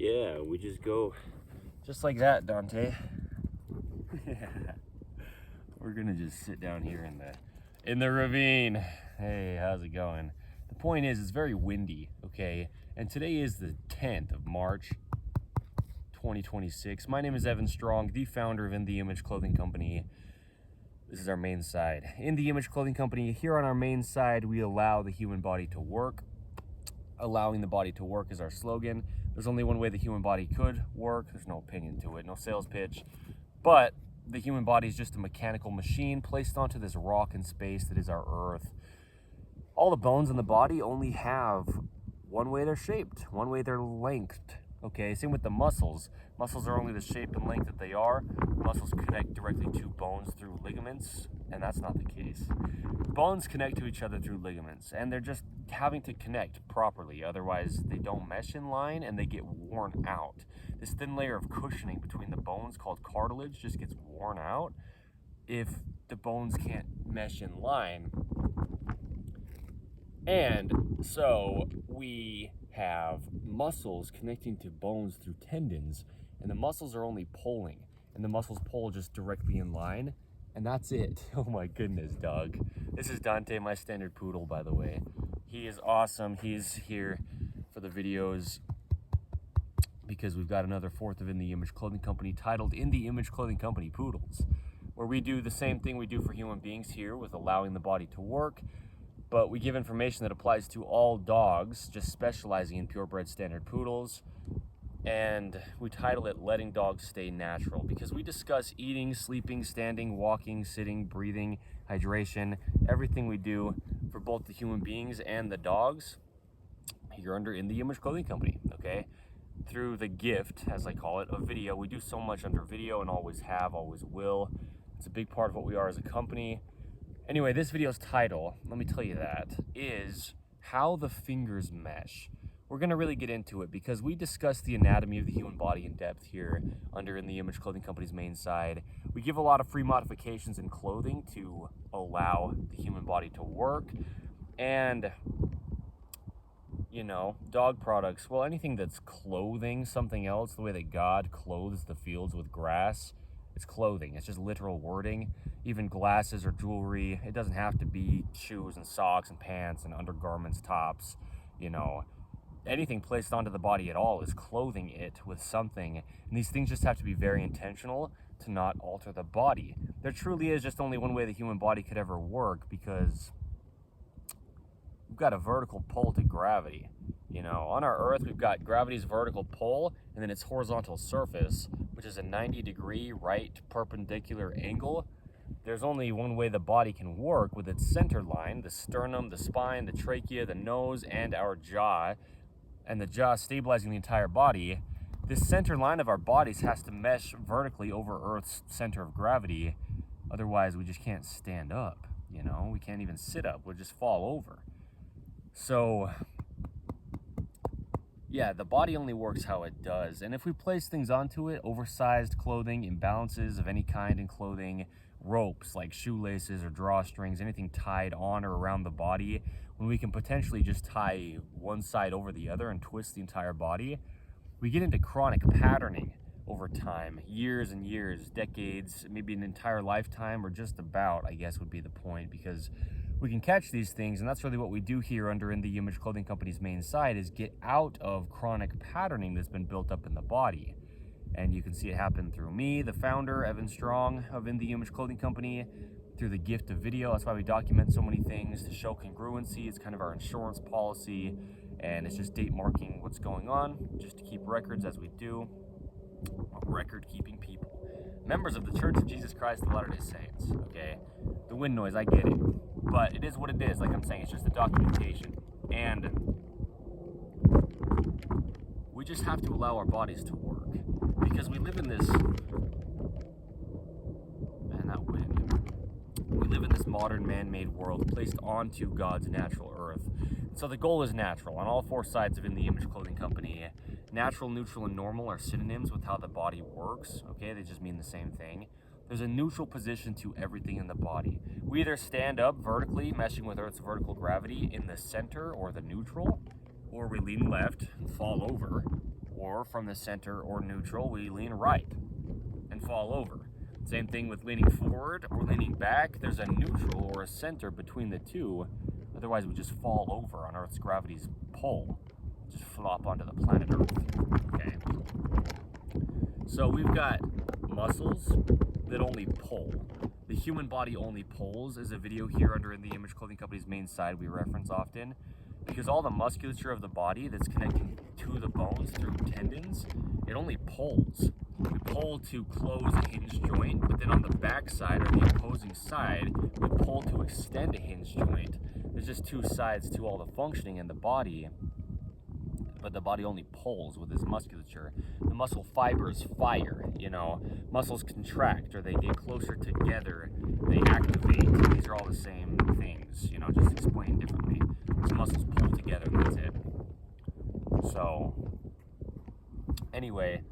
Yeah, we just go just like that, Dante. Yeah. We're gonna just sit down here in the ravine. Hey, how's it going? The point is, it's very windy, okay? And today is the 10th of March, 2026. My name is Evan Strong, the founder of In the Image Clothing Company. This is our main side. In the Image Clothing Company, here on our main side, we allow the human body to work. Allowing the body to work is our slogan. There's only one way the human body could work. There's no opinion to it, no sales pitch. But the human body is just a mechanical machine placed onto this rock in space that is our Earth. All the bones in the body only have one way they're shaped, one way they're lengthed. Okay, same with the muscles. Muscles are only the shape and length that they are. Muscles connect directly to bones through ligaments, and that's not the case. Bones connect to each other through ligaments, and they're just having to connect properly. Otherwise, they don't mesh in line and they get worn out. This thin layer of cushioning between the bones called cartilage just gets worn out if the bones can't mesh in line. And so we have muscles connecting to bones through tendons, and the muscles are only pulling, and the muscles pull just directly in line, and that's it. Oh my goodness, dog. This is Dante, my standard poodle, by the way. He is awesome. He's here for the videos because we've got another fourth of In the Image Clothing Company titled In the Image Clothing Company Poodles, where we do the same thing we do for human beings here with allowing the body to work, but we give information that applies to all dogs, just specializing in purebred standard poodles. And we title it Letting Dogs Stay Natural, because we discuss eating, sleeping, standing, walking, sitting, breathing, hydration, everything we do for both the human beings and the dogs here under In the Image Clothing Company, okay? Through the gift, as I call it, of video. We do so much under video and always have, always will. It's a big part of what we are as a company. Anyway, this video's title, let me tell you that, is How the Fingers Mesh. We're going to really get into it because we discuss the anatomy of the human body in depth here under In the Image Clothing Company's main side. We give a lot of free modifications in clothing to allow the human body to work. And, you know, dog products, well, anything that's clothing something else, the way that God clothes the fields with grass, it's clothing. It's just literal wording. Even glasses or jewelry, it doesn't have to be shoes and socks and pants and undergarments, tops, you know. Anything placed onto the body at all is clothing it with something, and these things just have to be very intentional to not alter the body. There truly is just only one way the human body could ever work, because we've got a vertical pull to gravity. You know, on our Earth, we've got gravity's vertical pull and then its horizontal surface, which is a 90-degree right perpendicular angle. There's only one way the body can work with its center line, the sternum, the spine, the trachea, the nose, and our jaw, and the jaw stabilizing the entire body. This center line of our bodies has to mesh vertically over Earth's center of gravity. Otherwise, we just can't stand up, you know? We can't even sit up. We'll just fall over. So, yeah, the body only works how it does. And if we place things onto it, oversized clothing, imbalances of any kind in clothing, ropes like shoelaces or drawstrings, anything tied on or around the body, when we can potentially just tie one side over the other and twist the entire body, we get into chronic patterning over time, years and years, decades, maybe an entire lifetime, or just about, I guess would be the point, because we can catch these things, and that's really what we do here under In the Image Clothing Company's main side, is get out of chronic patterning that's been built up in the body. And you can see it happen through me, the founder, Evan Strong of In the Image Clothing Company, through the gift of video. That's why we document so many things, to show congruency. It's kind of our insurance policy, and it's just date marking what's going on, just to keep records as we do. Record-keeping people. Members of the Church of Jesus Christ of Latter-day Saints, okay? The wind noise, I get it. But it is what it is, like I'm saying, it's just the documentation. And we just have to allow our bodies to work. Because we live in this, we live in this modern man-made world placed onto God's natural earth. So the goal is natural. On all four sides of In the Image Clothing Company, natural, neutral, and normal are synonyms with how the body works, okay? They just mean the same thing. There's a neutral position to everything in the body. We either stand up vertically, meshing with Earth's vertical gravity in the center or the neutral, or we lean left and fall over, or or from the center or neutral, we lean right and fall over. Same thing with leaning forward or leaning back. There's a neutral or a center between the two. Otherwise, we just fall over on Earth's gravity's pull. Just flop onto the planet Earth. Okay. So we've got muscles that only pull. The human body only pulls is a video here under In the Image Clothing Company's main site we reference often, because all the musculature of the body that's connecting to the bones through tendons, it only pulls. We pull to close a hinge joint, but then on the back side or the opposing side, we pull to extend a hinge joint. There's just two sides to all the functioning in the body, but the body only pulls with its musculature. The muscle fibers fire, muscles contract or they get closer together, they activate. These are all the same things, just explained differently. So muscles pull together, that's it. So, anyway,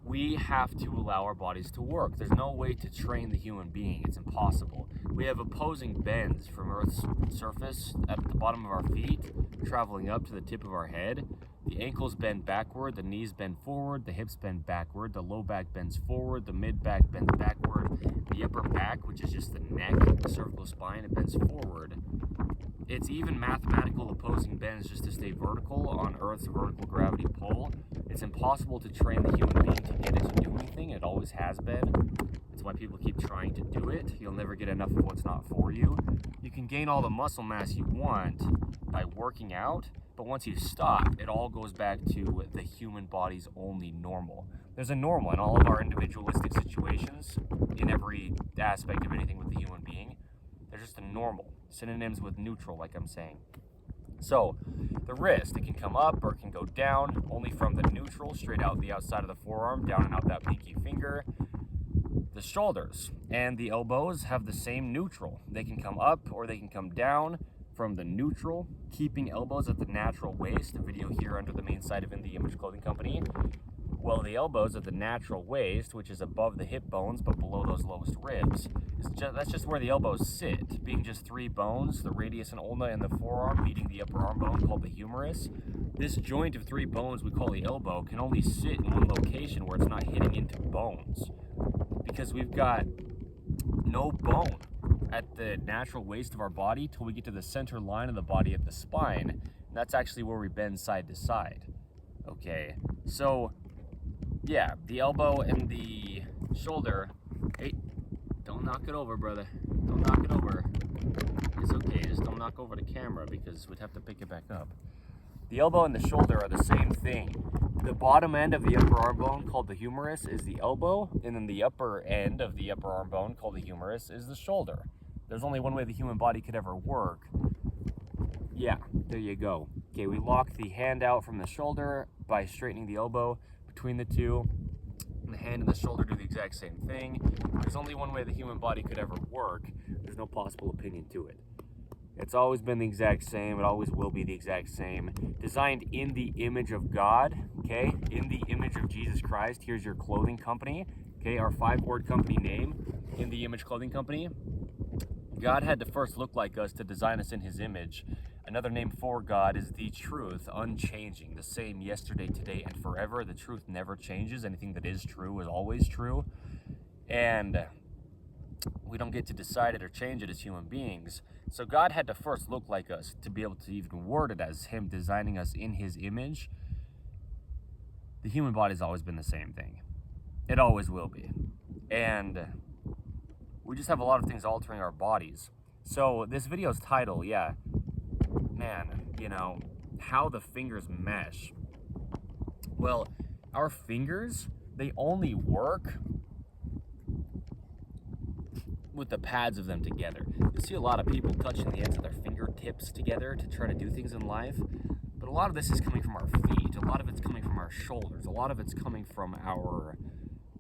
we have to allow our bodies to work. There's no way to train the human being. It's impossible. We have opposing bends from Earth's surface at the bottom of our feet, traveling up to the tip of our head. The ankles bend backward, the knees bend forward, the hips bend backward, the low back bends forward, the mid back bends backward, the upper back, which is just the neck, the cervical spine, it bends forward. It's even mathematical opposing bends just to stay vertical on Earth's vertical gravity pull. It's impossible to train the human being to get it to do anything. It always has been. That's why people keep trying to do it. You'll never get enough of what's not for you. You can gain all the muscle mass you want by working out, but once you stop, it all goes back to the human body's only normal. There's a normal in all of our individualistic situations, in every aspect of anything with the human being. There's just a normal. Synonyms with neutral, like I'm saying. So, the wrist, it can come up or it can go down, only from the neutral, straight out the outside of the forearm, down and out that pinky finger. The shoulders and the elbows have the same neutral. They can come up or they can come down from the neutral, keeping elbows at the natural waist. A video here under the main site of In the Image Clothing Company. Well, the elbows at the natural waist, which is above the hip bones but below those lowest ribs, that's just where the elbows sit, being just three bones, the radius and ulna in the forearm meeting the upper arm bone called the humerus. This joint of three bones we call the elbow can only sit in one location where it's not hitting into bones, because we've got no bone at the natural waist of our body till we get to the center line of the body at the spine, and that's actually where we bend side to side. Okay, so yeah, the elbow and the shoulder. Hey, don't knock it over, brother. Don't knock it over. It's okay, just don't knock over the camera because we'd have to pick it back up. The elbow and the shoulder are the same thing. The bottom end of the upper arm bone, called the humerus, is the elbow, and then the upper end of the upper arm bone, called the humerus, is the shoulder. There's only one way the human body could ever work. Yeah, there you go. Okay, we lock the hand out from the shoulder by straightening the elbow between the two. And the hand and the shoulder do the exact same thing. There's only one way the human body could ever work. There's no possible opinion to it. It's always been the exact same. It always will be the exact same. Designed in the image of God, okay? In the image of Jesus Christ. Here's your clothing company, okay? Our 5-word company name, In the Image Clothing Company. God had to first look like us to design us in his image. Another name for God is the truth, unchanging, the same yesterday, today, and forever. The truth never changes. Anything that is true is always true. And we don't get to decide it or change it as human beings. So God had to first look like us to be able to even word it as him designing us in his image. The human body's always been the same thing. It always will be. And we just have a lot of things altering our bodies. So this video's title, how the fingers mesh. Well, our fingers, they only work with the pads of them together. You see a lot of people touching the ends of their fingertips together to try to do things in life, but a lot of this is coming from our feet, a lot of it's coming from our shoulders, a lot of it's coming from our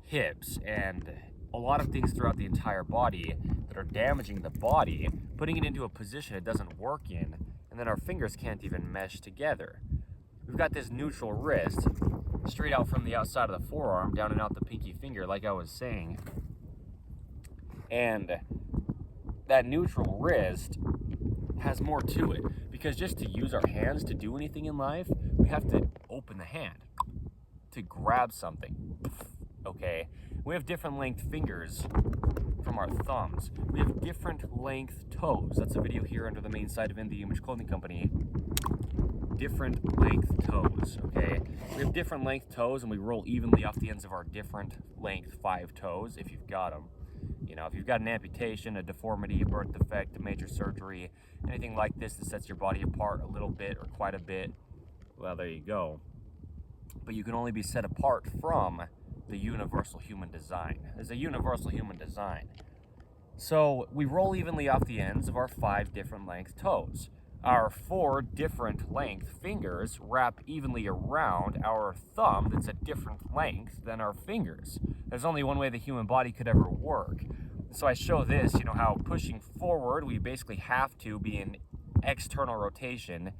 hips, and a lot of things throughout the entire body that are damaging the body, putting it into a position it doesn't work in, and then our fingers can't even mesh together. We've got this neutral wrist straight out from the outside of the forearm, down and out the pinky finger, like I was saying. And that neutral wrist has more to it, because just to use our hands to do anything in life, we have to open the hand. to grab something. Okay, we have different length fingers from our thumbs. We have different length toes. That's a video here under the main site of In The Image Clothing Company. Different length toes, okay? We have different length toes, and we roll evenly off the ends of our different length 5 toes if you've got them. You know, if you've got an amputation, a deformity, a birth defect, a major surgery, anything like this that sets your body apart a little bit or quite a bit, well, there you go. But you can only be set apart from the universal human design. There's a universal human design. So we roll evenly off the ends of our 5 different length toes. Our 4 different length fingers wrap evenly around our thumb that's a different length than our fingers. There's only one way the human body could ever work. So I show this, you know, how pushing forward, we basically have to be in external rotation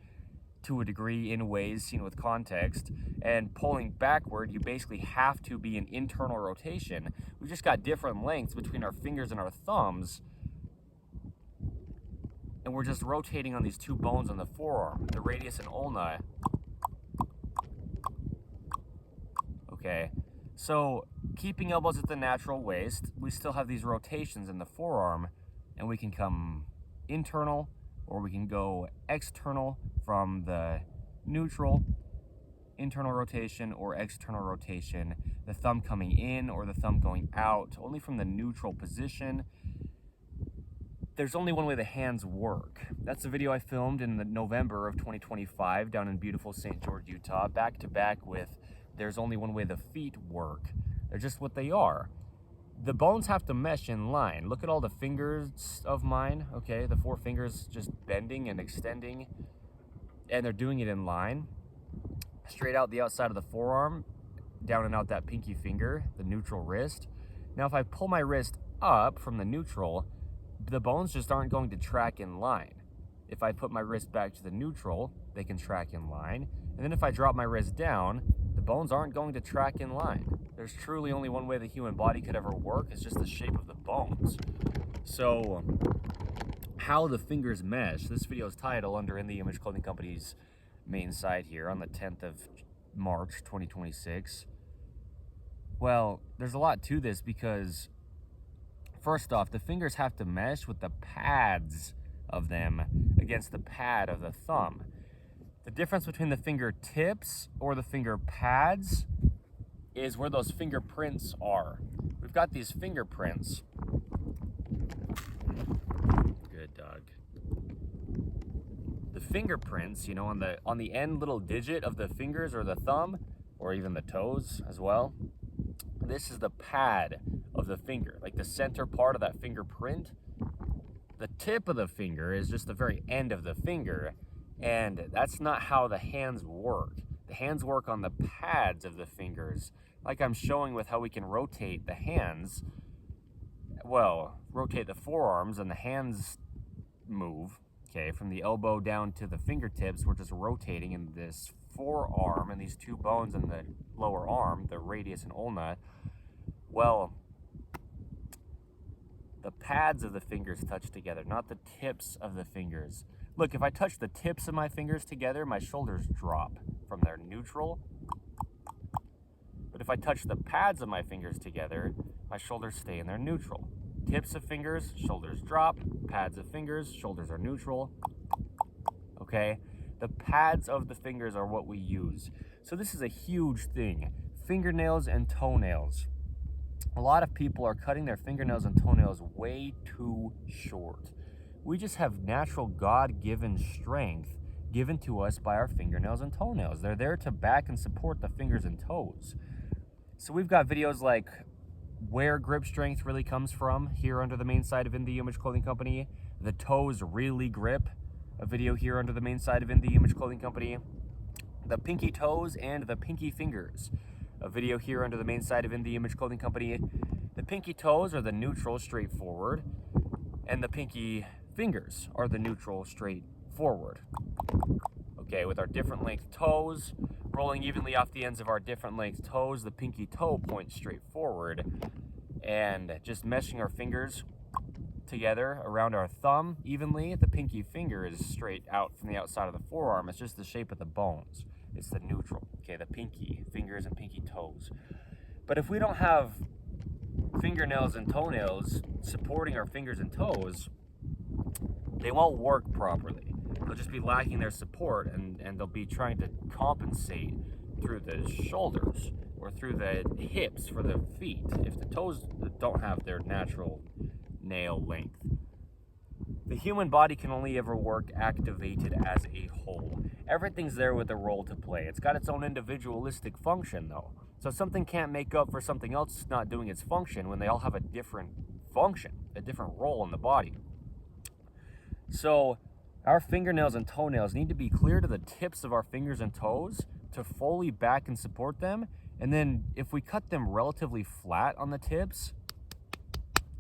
to a degree in ways seen with context, and pulling backward, you basically have to be in internal rotation. We just got different lengths between our fingers and our thumbs, and we're just rotating on these 2 bones on the forearm, the radius and ulna. Okay, so keeping elbows at the natural waist, we still have these rotations in the forearm, and we can come internal or we can go external from the neutral, internal rotation or external rotation, the thumb coming in or the thumb going out, only from the neutral position. There's only one way the hands work. That's a video I filmed in the November of 2025 down in beautiful St. George, Utah, back to back with there's only one way the feet work. They're just what they are. The bones have to mesh in line. Look at all the fingers of mine, okay? The 4 fingers just bending and extending, and they're doing it in line. Straight out the outside of the forearm, down and out that pinky finger, the neutral wrist. Now if I pull my wrist up from the neutral, the bones just aren't going to track in line. If I put my wrist back to the neutral, they can track in line. And then if I drop my wrist down, the bones aren't going to track in line. There's truly only one way the human body could ever work. It's just the shape of the bones. So how the fingers mesh, this video's title under In The Image Clothing Company's main site here on the 10th of March 2026. Well, there's a lot to this because first off, the fingers have to mesh with the pads of them against the pad of the thumb. The difference between the fingertips or the finger pads is where those fingerprints are. We've got these fingerprints. Good dog. The fingerprints, you know, on the end little digit of the fingers or the thumb, or even the toes as well. This is the pad of the finger, like the center part of that fingerprint. The tip of the finger is just the very end of the finger, and that's not how the hands work. The hands work on the pads of the fingers, like I'm showing with how we can rotate the hands. Well, rotate the forearms and the hands move, okay, from the elbow down to the fingertips. We're just rotating in this forearm and these 2 bones in the lower arm, the radius and ulna. Well, the pads of the fingers touch together, not the tips of the fingers. Look, if I touch the tips of my fingers together, my shoulders drop from their neutral. But if I touch the pads of my fingers together, my shoulders stay in their neutral. Tips of fingers, shoulders drop. Pads of fingers, shoulders are neutral. Okay? The pads of the fingers are what we use. So this is a huge thing. Fingernails and toenails. A lot of people are cutting their fingernails and toenails way too short. We just have natural God-given strength given to us by our fingernails and toenails. They're there to back and support the fingers and toes. So we've got videos like where grip strength really comes from here under the main site of In The Image Clothing Company. The toes really grip. A video here under the main site of In The Image Clothing Company. The pinky toes and the pinky fingers. A video here under the main site of In The Image Clothing Company. The pinky toes are the neutral, straightforward, and the pinky fingers are the neutral, straightforward. Okay, with our different length toes, rolling evenly off the ends of our different length toes, the pinky toe points straight forward, and just meshing our fingers together around our thumb evenly. The pinky finger is straight out from the outside of the forearm. It's just the shape of the bones. It's the neutral, okay, the pinky fingers and pinky toes. But if we don't have fingernails and toenails supporting our fingers and toes, they won't work properly. They'll just be lacking their support, and they'll be trying to compensate through the shoulders or through the hips for the feet if the toes don't have their natural nail length. The human body can only ever work activated as a whole. Everything's there with a role to play. It's got its own individualistic function, though. So something can't make up for something else not doing its function when they all have a different function, a different role in the body. So our fingernails and toenails need to be clear to the tips of our fingers and toes to fully back and support them. And then if we cut them relatively flat on the tips,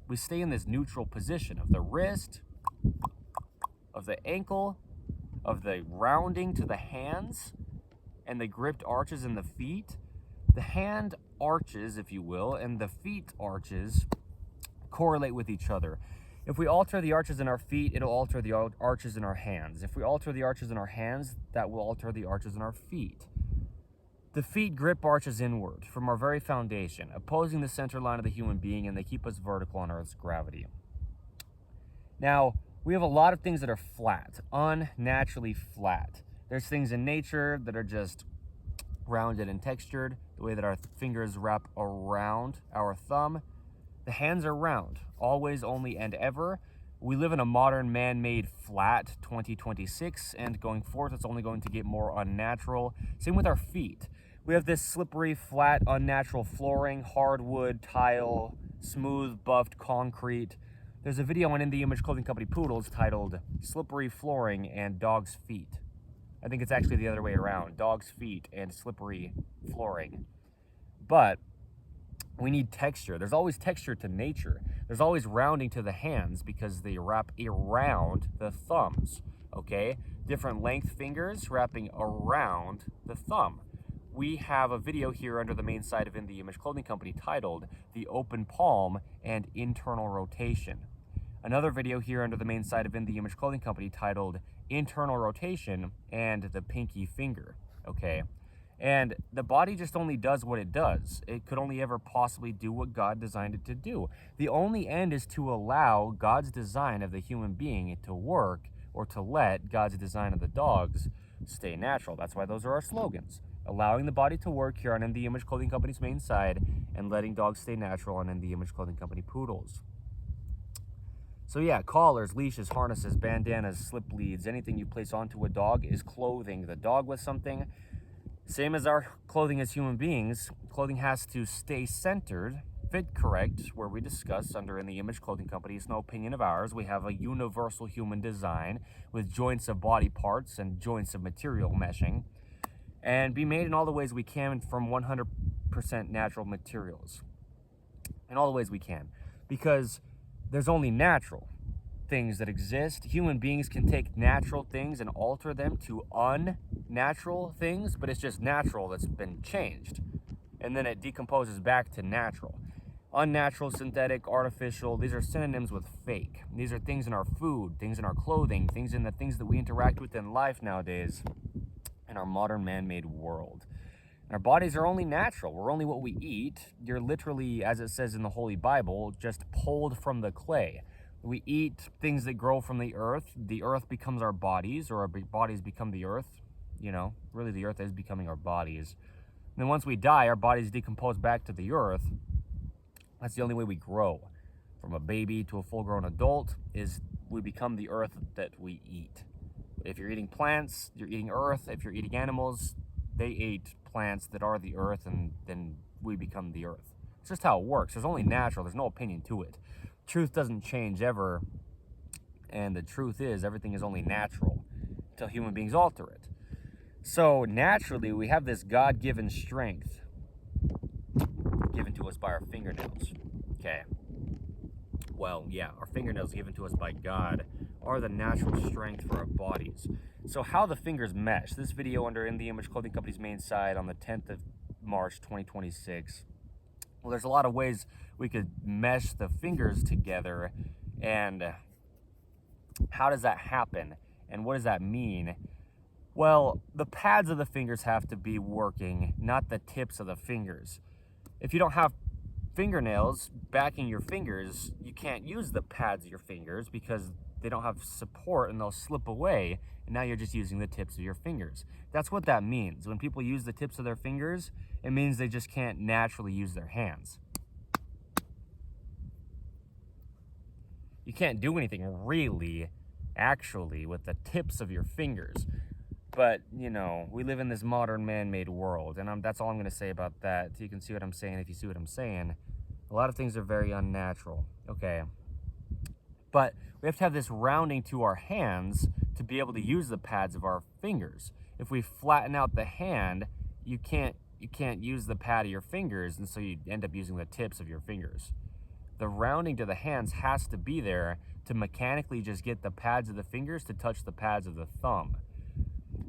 we stay in this neutral position of the wrist, of the ankle, of the rounding to the hands, and the gripped arches in the feet. The hand arches, if you will, and the feet arches correlate with each other. If we alter the arches in our feet, it'll alter the arches in our hands. If we alter the arches in our hands, that will alter the arches in our feet. The feet grip arches inward from our very foundation, opposing the center line of the human being, and they keep us vertical on Earth's gravity. Now, we have a lot of things that are flat, unnaturally flat. There's things in nature that are just rounded and textured, the way that our fingers wrap around our thumb. The hands are round, always, only, and ever. We live in a modern man-made flat 2026, and going forth, it's only going to get more unnatural. Same with our feet. We have this slippery, flat, unnatural flooring, hardwood, tile, smooth, buffed concrete. There's a video on In the Image Clothing Company Poodles titled Slippery Flooring and Dog's Feet. I think it's actually the other way around, dog's feet and slippery flooring. But we need texture. There's always texture to nature. There's always rounding to the hands because they wrap around the thumbs, okay? Different length fingers wrapping around the thumb. We have a video here under the main side of In the Image Clothing Company titled The Open Palm and Internal Rotation. Another video here under the main side of In the Image Clothing Company titled Internal Rotation and the Pinky Finger, okay? And the body just only does what it does. It could only ever possibly do what God designed it to do. The only end is to allow God's design of the human being to work, or to let God's design of the dogs stay natural. That's why those are our slogans. Allowing the body to work here on In the Image Clothing Company's main side, and letting dogs stay natural on In the Image Clothing Company Poodles. So yeah, collars, leashes, harnesses, bandanas, slip leads, anything you place onto a dog is clothing the dog with something. Same as our clothing as human beings, clothing has to stay centered, fit correct, where we discuss under In the Image Clothing Company. It's no opinion of ours. We have a universal human design with joints of body parts and joints of material meshing, and be made in all the ways we can from 100% natural materials. In all the ways we can. Because there's only natural things that exist. Human beings can take natural things and alter them to unnatural things, but it's just natural that's been changed. And then it decomposes back to natural. Unnatural, synthetic, artificial, these are synonyms with fake. These are things in our food, things in our clothing, things in the things that we interact with in life nowadays in our modern man-made world. Our bodies are only natural. We're only what we eat. You're literally, as it says in the Holy Bible, just pulled from the clay. We eat things that grow from the earth. The earth becomes our bodies, or our bodies become the earth. You know, really the earth is becoming our bodies. And then once we die, our bodies decompose back to the earth. That's the only way we grow. From a baby to a full-grown adult is we become the earth that we eat. If you're eating plants, you're eating earth. If you're eating animals, they ate plants that are the earth, and then we become the earth. It's just how it works. There's only natural. There's no opinion to it. Truth doesn't change ever, and the truth is everything is only natural until human beings alter it. So naturally, we have this God-given strength given to us by our fingernails. Okay. Well, yeah, our fingernails given to us by God are the natural strength for our bodies. So how the fingers mesh. This video under In the Image Clothing Company's main site on the 10th of March, 2026. Well, there's a lot of ways we could mesh the fingers together, and how does that happen? And what does that mean? Well, the pads of the fingers have to be working, not the tips of the fingers. If you don't have fingernails backing your fingers, you can't use the pads of your fingers because they don't have support and they'll slip away, and now you're just using the tips of your fingers. That's what that means. When people use the tips of their fingers, it means they just can't naturally use their hands. You can't do anything really, actually, with the tips of your fingers. But, you know, we live in this modern man-made world, and that's all I'm going to say about that. You can see what I'm saying if you see what I'm saying. A lot of things are very unnatural. Okay. But we have to have this rounding to our hands to be able to use the pads of our fingers. If we flatten out the hand, you can't use the pad of your fingers, and so you end up using the tips of your fingers. The rounding to the hands has to be there to mechanically just get the pads of the fingers to touch the pads of the thumb.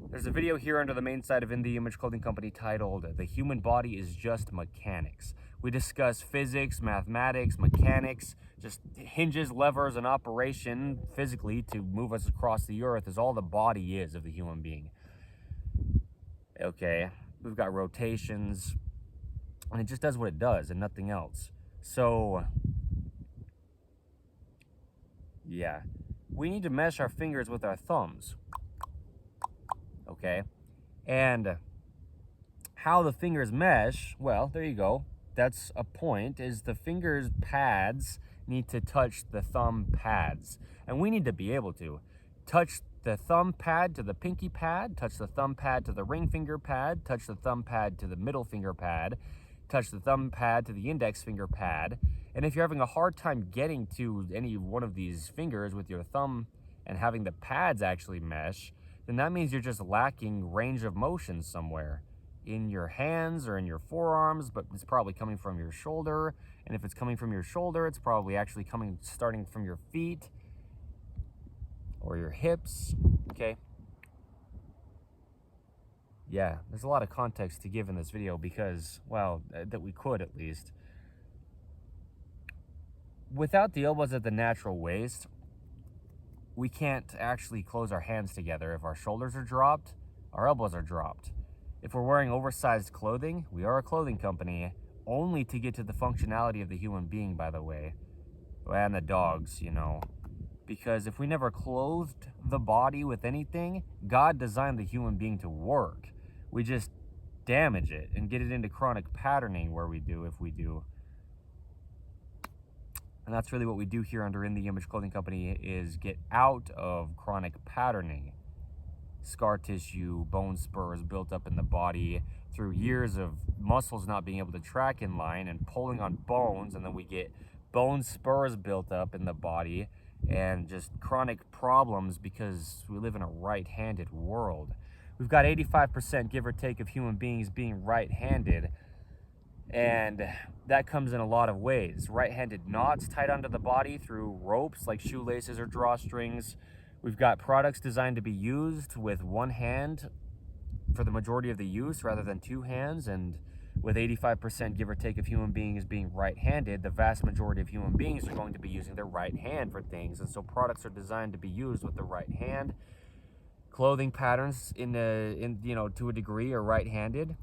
There's a video here under the main site of In The Image Clothing Company titled, "The Human Body is Just Mechanics." We discuss physics, mathematics, mechanics, just hinges, levers, and operation physically to move us across the earth is all the body is of the human being. Okay, we've got rotations, and it just does what it does and nothing else. So, yeah, we need to mesh our fingers with our thumbs. Okay, and how the fingers mesh, well, there you go. That's a point, is the fingers pads need to touch the thumb pads. And we need to be able to touch the thumb pad to the pinky pad, touch the thumb pad to the ring finger pad, touch the thumb pad to the middle finger pad, touch the thumb pad to the index finger pad. And if you're having a hard time getting to any one of these fingers with your thumb and having the pads actually mesh, then that means you're just lacking range of motion somewhere in your hands or in your forearms, but it's probably coming from your shoulder. And if it's coming from your shoulder, it's probably actually starting from your feet or your hips. Okay. Yeah, there's a lot of context to give in this video because, well, that we could at least. Without the elbows at the natural waist, we can't actually close our hands together. If our shoulders are dropped, our elbows are dropped. If we're wearing oversized clothing, we are a clothing company, only to get to the functionality of the human being, by the way, and the dogs, you know. Because if we never clothed the body with anything, God designed the human being to work. We just damage it and get it into chronic patterning where we do, if we do. And that's really what we do here under In The Image Clothing Company, is get out of chronic patterning. Scar tissue, bone spurs built up in the body through years of muscles not being able to track in line and pulling on bones, and then we get bone spurs built up in the body and just chronic problems because we live in a right-handed world. We've got 85%, give or take, of human beings being right-handed, and that comes in a lot of ways. Right-handed knots tied onto the body through ropes like shoelaces or drawstrings. We've got products designed to be used with one hand for the majority of the use rather than two hands, and with 85%, give or take, of human beings being right-handed, the vast majority of human beings are going to be using their right hand for things, and so products are designed to be used with the right hand. Clothing patterns, to a degree, are right-handed.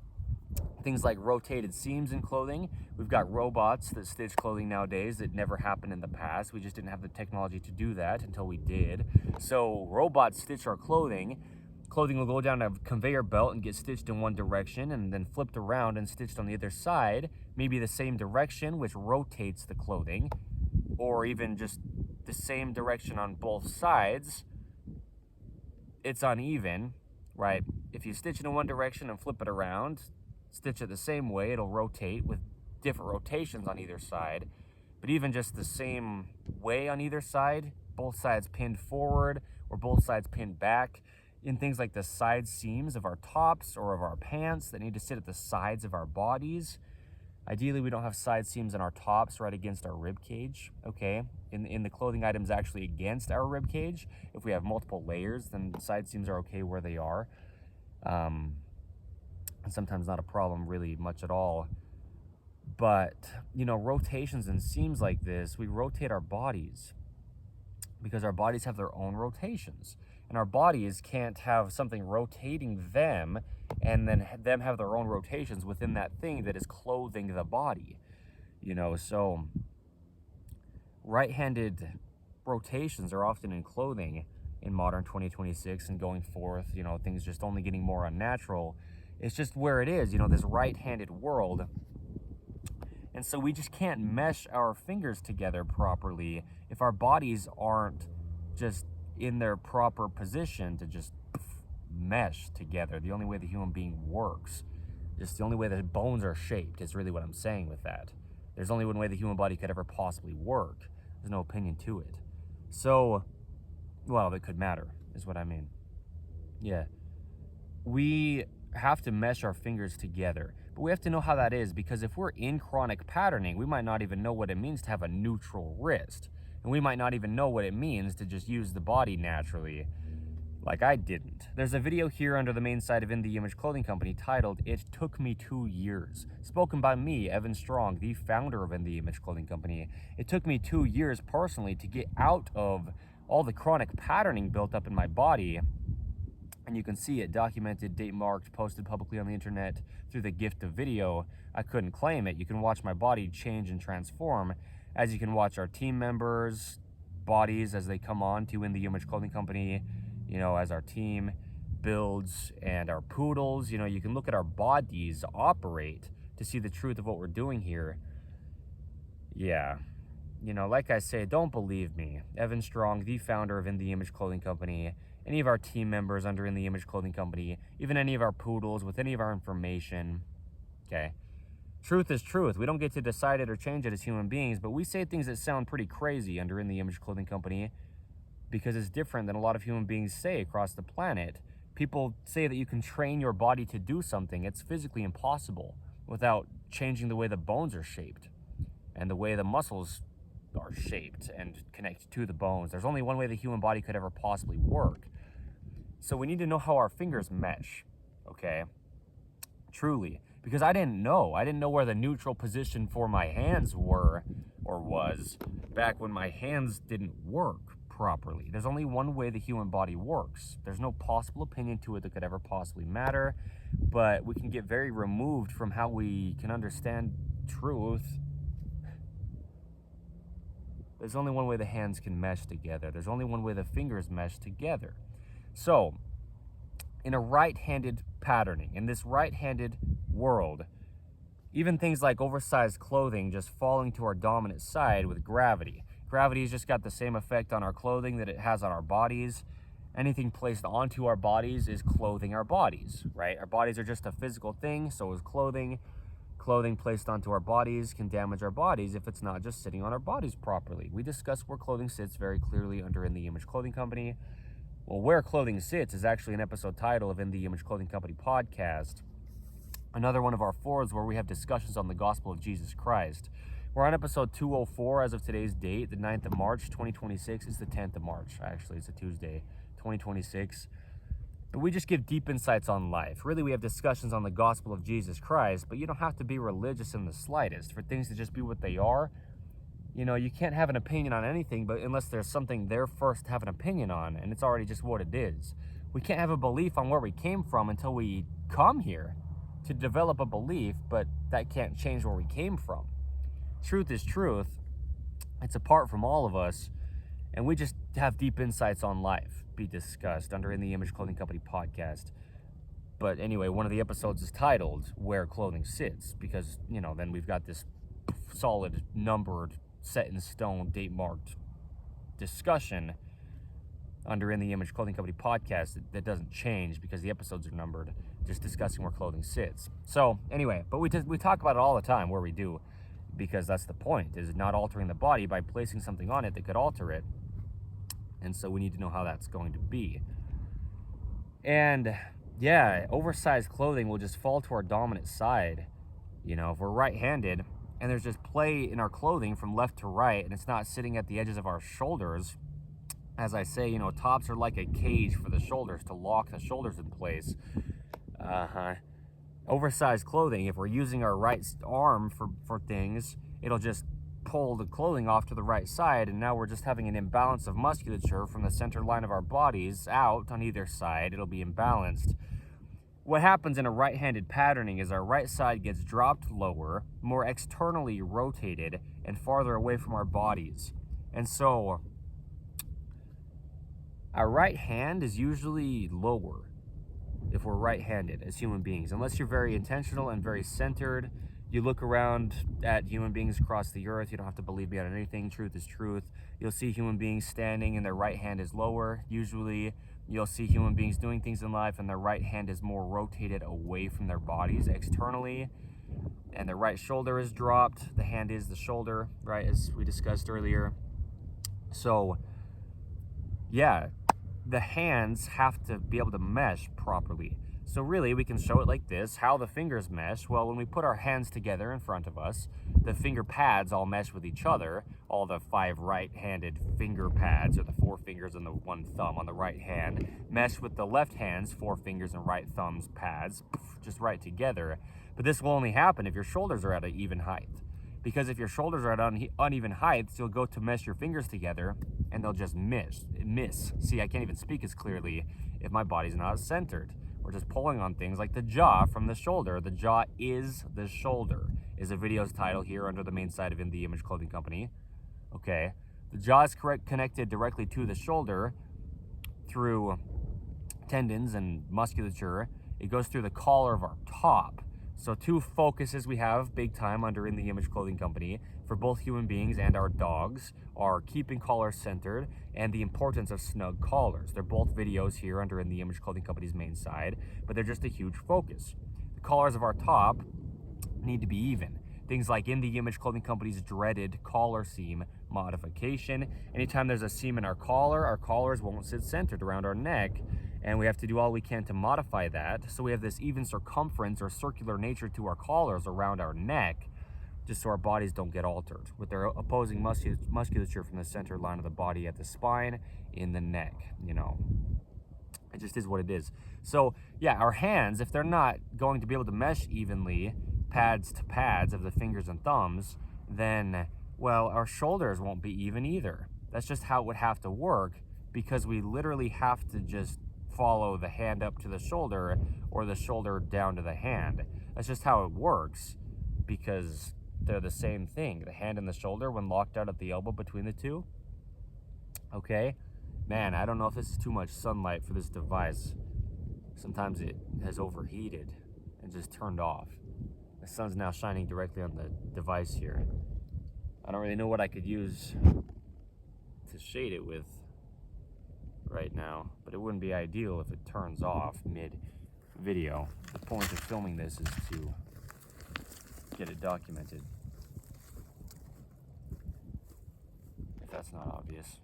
Things like rotated seams in clothing. We've got robots that stitch clothing nowadays that never happened in the past. We just didn't have the technology to do that until we did. So robots stitch our clothing. Clothing will go down a conveyor belt and get stitched in one direction and then flipped around and stitched on the other side, maybe the same direction, which rotates the clothing, or even just the same direction on both sides. It's uneven, right? If you stitch it in one direction and flip it around, stitch it the same way, it'll rotate with different rotations on either side. But even just the same way on either side, both sides pinned forward or both sides pinned back, in things like the side seams of our tops or of our pants that need to sit at the sides of our bodies. Ideally, we don't have side seams in our tops right against our rib cage, okay? In the clothing items actually against our rib cage. If we have multiple layers, then the side seams are okay where they are. And sometimes not a problem really much at all. But, rotations and seams like this, we rotate our bodies because our bodies have their own rotations. and our bodies can't have something rotating them and then them have their own rotations within that thing that is clothing the body. So right-handed rotations are often in clothing in modern 2026 and going forth, things just only getting more unnatural. It's just where it is, this right-handed world. And so we just can't mesh our fingers together properly if our bodies aren't just in their proper position to just mesh together. The only way the human being works, just the only way that bones are shaped is really what I'm saying with that. There's only one way the human body could ever possibly work. There's no opinion to it. So, well, that could matter, is what I mean. Yeah. We have to mesh our fingers together, but we have to know how that is, because if we're in chronic patterning, we might not even know what it means to have a neutral wrist. And we might not even know what it means to just use the body naturally, like I didn't. There's a video here under the main site of In The Image Clothing Company titled, "It Took Me 2 Years," spoken by me, Evan Strong, the founder of In The Image Clothing Company. It took me 2 years personally to get out of all the chronic patterning built up in my body. And you can see it documented, date marked, posted publicly on the internet through the gift of video. I couldn't claim it. You can watch my body change and transform, as you can watch our team members' bodies as they come on to In The Image Clothing Company, as our team builds, and our poodles. You can look at our bodies operate to see the truth of what we're doing here. Yeah. Like I say, don't believe me. Evan Strong, the founder of In The Image Clothing Company, any of our team members under In The Image Clothing Company, even any of our poodles with any of our information. Okay. Truth is truth. We don't get to decide it or change it as human beings, but we say things that sound pretty crazy under In The Image Clothing Company because it's different than a lot of human beings say across the planet. People say that you can train your body to do something. It's physically impossible without changing the way the bones are shaped and the way the muscles are shaped and connect to the bones. There's only one way the human body could ever possibly work. So we need to know how our fingers mesh, okay? Truly. Because I didn't know where the neutral position for my hands were or was back when my hands didn't work properly. There's only one way the human body works. There's no possible opinion to it that could ever possibly matter, but we can get very removed from how we can understand truth. There's only one way the hands can mesh together. There's only one way the fingers mesh together. So, in a right-handed patterning, in this right-handed world, even things like oversized clothing just falling to our dominant side with gravity. Gravity's just got the same effect on our clothing that it has on our bodies. Anything placed onto our bodies is clothing our bodies, right? Our bodies are just a physical thing, so is clothing. Clothing placed onto our bodies can damage our bodies if it's not just sitting on our bodies properly. We discuss where clothing sits very clearly under In The Image Clothing Company. Well, where clothing sits is actually an episode title of In The Image Clothing Company podcast. Another one of our fours where we have discussions on the gospel of Jesus Christ. We're on episode 204 as of today's date, the 9th of March, 2026. It's the 10th of March, actually. It's a Tuesday, 2026. But we just give deep insights on life. Really, we have discussions on the gospel of Jesus Christ, but you don't have to be religious in the slightest for things to just be what they are. You can't have an opinion on anything, but unless there's something there first to have an opinion on, and it's already just what it is. We can't have a belief on where we came from until we come here to develop a belief, but that can't change where we came from. Truth is truth. It's apart from all of us, and we just have deep insights on life be discussed under In The Image Clothing Company podcast. But anyway, one of the episodes is titled Where Clothing Sits, because, then we've got this solid, numbered, set in stone, date marked discussion under In The Image Clothing Company podcast that doesn't change because the episodes are numbered, just discussing where clothing sits. So anyway, but we talk about it all the time where we do, because that's the point, is not altering the body by placing something on it that could alter it. And so we need to know how that's going to be. And yeah, oversized clothing will just fall to our dominant side. If we're right-handed and there's just play in our clothing from left to right and it's not sitting at the edges of our shoulders, as I say, tops are like a cage for the shoulders to lock the shoulders in place. Oversized clothing, if we're using our right arm for things, it'll just pull the clothing off to the right side, and now we're just having an imbalance of musculature from the center line of our bodies out on either side. It'll be imbalanced. What happens in a right-handed patterning is our right side gets dropped lower, more externally rotated, and farther away from our bodies. And so our right hand is usually lower if we're right-handed as human beings, unless you're very intentional and very centered. You look around at human beings across the earth. You don't have to believe me on anything. Truth is truth. You'll see human beings standing and their right hand is lower. Usually you'll see human beings doing things in life and their right hand is more rotated away from their bodies externally, and their right shoulder is dropped. The hand is the shoulder, right, as we discussed earlier. So yeah, the hands have to be able to mesh properly. So really, we can show it like this. How the fingers mesh? Well, when we put our hands together in front of us, the finger pads all mesh with each other. All the 5 right-handed finger pads, or the 4 fingers and the 1 thumb on the right hand, mesh with the left hand's 4 fingers and right thumb's pads, just right together. But this will only happen if your shoulders are at an even height. Because if your shoulders are at uneven heights, you'll go to mesh your fingers together, and they'll just miss. See, I can't even speak as clearly if my body's not centered. We're just pulling on things like the jaw from the shoulder. The jaw is the shoulder, is a video's title here under the main side of In The Image Clothing Company. Okay, the jaw is connected directly to the shoulder through tendons and musculature. It goes through the collar of our top. So 2 focuses we have big time under In The Image Clothing Company for both human beings and our dogs are keeping collars centered and the importance of snug collars. They're both videos here under In The Image Clothing Company's main side, but they're just a huge focus. The collars of our top need to be even. Things like In The Image Clothing Company's dreaded collar seam modification. Anytime there's a seam in our collars won't sit centered around our neck, and we have to do all we can to modify that. So we have this even circumference or circular nature to our collars around our neck, just so our bodies don't get altered with their opposing musculature from the center line of the body at the spine in the neck. You know, it just is what it is. So yeah, our hands, if they're not going to be able to mesh evenly, pads to pads of the fingers and thumbs, then, well, our shoulders won't be even either. That's just how it would have to work, because we literally have to just follow the hand up to the shoulder or the shoulder down to the hand. That's just how it works, because they're the same thing. The hand and the shoulder when locked out at the elbow between the 2. Okay, man, I don't know if this is too much sunlight for this device. Sometimes it has overheated and just turned off. The sun's now shining directly on the device here. I don't really know what I could use to shade it with right now, but it wouldn't be ideal if it turns off mid-video. The point of filming this is to get it documented, if that's not obvious.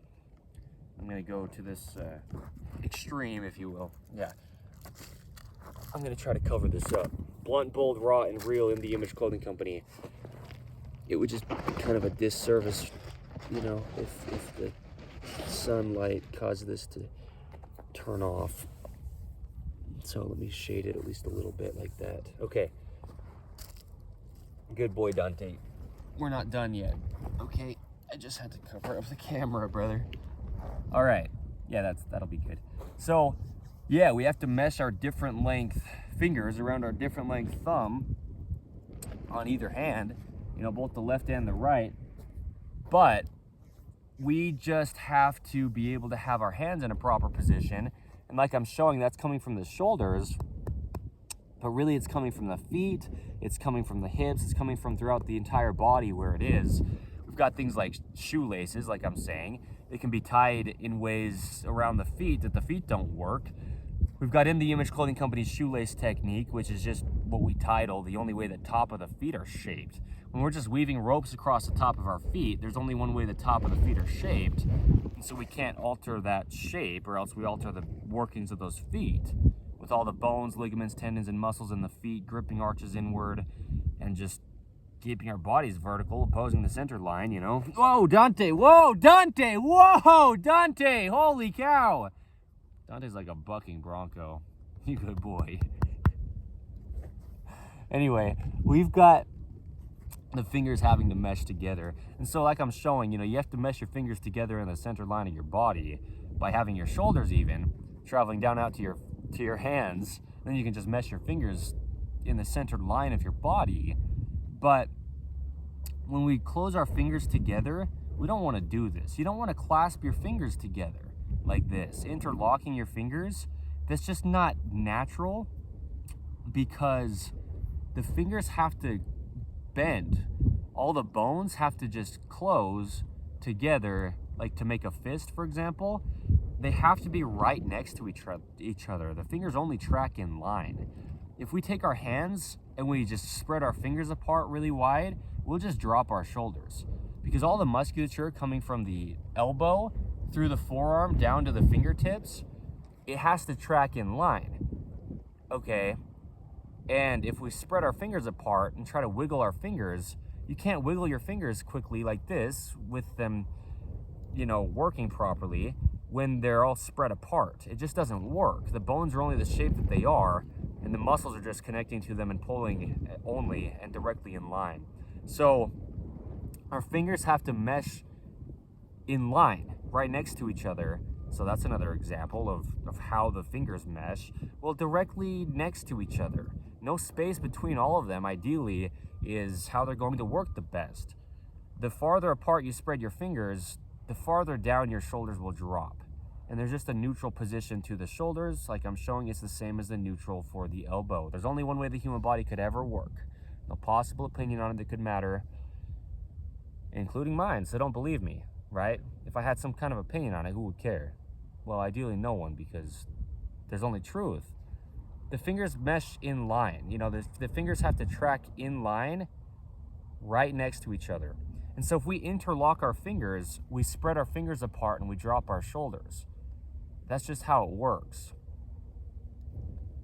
I'm gonna go to this extreme, if you will. Yeah, I'm gonna try to cover this up. Blunt, bold, raw, and real In The Image Clothing Company. It would just be kind of a disservice, you know, if the sunlight caused this to turn off. So let me shade it at least a little bit like that. Okay. Good boy, Dante. We're not done yet. Okay, I just had to cover up the camera, brother. All right. Yeah, that'll be good. So, yeah, we have to mesh our different length fingers around our different length thumb on either hand, you know, both the left and the right. But we just have to be able to have our hands in a proper position. And like I'm showing, that's coming from the shoulders, but really it's coming from the feet, it's coming from the hips, it's coming from throughout the entire body where it is. We've got things like shoelaces, like I'm saying. They can be tied in ways around the feet that the feet don't work. We've got In The Image Clothing Company's shoelace technique, which is just what we title the only way the top of the feet are shaped. When we're just weaving ropes across the top of our feet, there's only one way the top of the feet are shaped. And so we can't alter that shape, or else we alter the workings of those feet with all the bones, ligaments, tendons, and muscles in the feet, gripping arches inward, and just keeping our bodies vertical, opposing the center line, you know. Whoa, Dante! Whoa, Dante! Whoa, Dante! Holy cow! Dante's like a bucking bronco. You good boy. Anyway, we've got the fingers having to mesh together. And so like I'm showing, you have to mesh your fingers together in the center line of your body by having your shoulders even, traveling down out to your hands. Then you can just mesh your fingers in the centered line of your body. But when we close our fingers together, we don't want to do this. You don't want to clasp your fingers together like this, interlocking your fingers. That's just not natural, because the fingers have to bend. All the bones have to just close together, like to make a fist, for example. They have to be right next to each other. The fingers only track in line. If we take our hands and we just spread our fingers apart really wide, we'll just drop our shoulders, because all the musculature coming from the elbow through the forearm down to the fingertips, it has to track in line, okay? And if we spread our fingers apart and try to wiggle our fingers, you can't wiggle your fingers quickly like this with them, working properly when they're all spread apart. It just doesn't work. The bones are only the shape that they are, and the muscles are just connecting to them and pulling only and directly in line. So our fingers have to mesh in line right next to each other. So that's another example of how the fingers mesh. Well, directly next to each other. No space between all of them, ideally, is how they're going to work the best. The farther apart you spread your fingers, the farther down your shoulders will drop. And there's just a neutral position to the shoulders. Like I'm showing, it's the same as the neutral for the elbow. There's only one way the human body could ever work. No possible opinion on it that could matter, including mine, so don't believe me, right? If I had some kind of opinion on it, who would care? Well, ideally no one, because there's only truth. The fingers mesh in line. The fingers have to track in line right next to each other. And so if we interlock our fingers, we spread our fingers apart and we drop our shoulders. That's just how it works.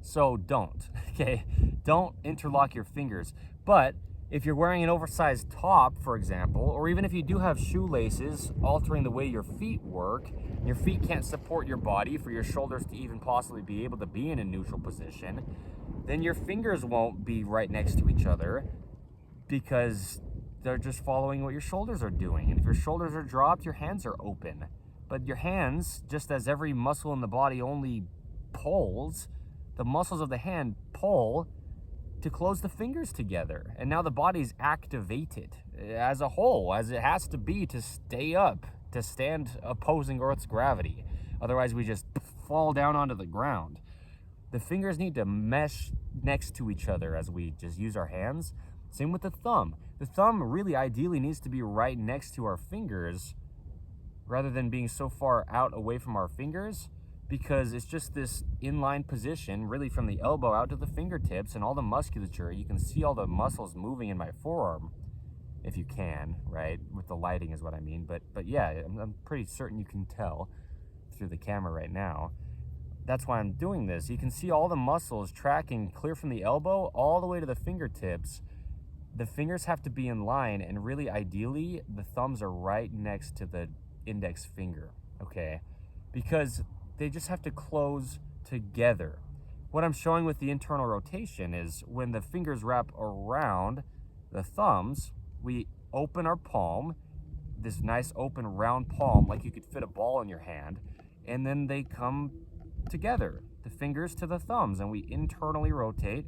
So don't, okay? Don't interlock your fingers. But if you're wearing an oversized top, for example, or even if you do have shoelaces altering the way your feet work, your feet can't support your body for your shoulders to even possibly be able to be in a neutral position, then your fingers won't be right next to each other, because they're just following what your shoulders are doing. And if your shoulders are dropped, your hands are open. But your hands, just as every muscle in the body only pulls, the muscles of the hand pull to close the fingers together. And now the body's activated as a whole, as it has to be to stay up, to stand opposing Earth's gravity. Otherwise, we just fall down onto the ground. The fingers need to mesh next to each other as we just use our hands. Same with the thumb. The thumb really ideally needs to be right next to our fingers rather than being so far out away from our fingers, because it's just this inline position, really from the elbow out to the fingertips, and all the musculature. You can see all the muscles moving in my forearm, if you can, right? With the lighting is what I mean. But yeah, I'm pretty certain you can tell through the camera right now. That's why I'm doing this. You can see all the muscles tracking clear from the elbow all the way to the fingertips. The fingers have to be in line, and really ideally, the thumbs are right next to the index finger, okay? Because they just have to close together. What I'm showing with the internal rotation is when the fingers wrap around the thumbs, we open our palm, this nice open round palm, like you could fit a ball in your hand, and then they come together, the fingers to the thumbs, and we internally rotate,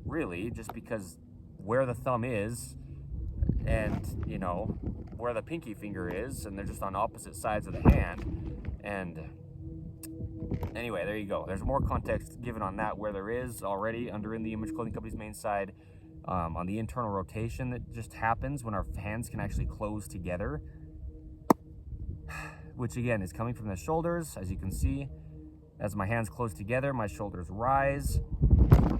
really, just because where the thumb is and, where the pinky finger is, and they're just on opposite sides of the hand. And anyway, there you go. There's more context given on that where there is already under In The Image Clothing Company's main side, on the internal rotation that just happens when our hands can actually close together, which again is coming from the shoulders. As you can see, as my hands close together, my shoulders rise,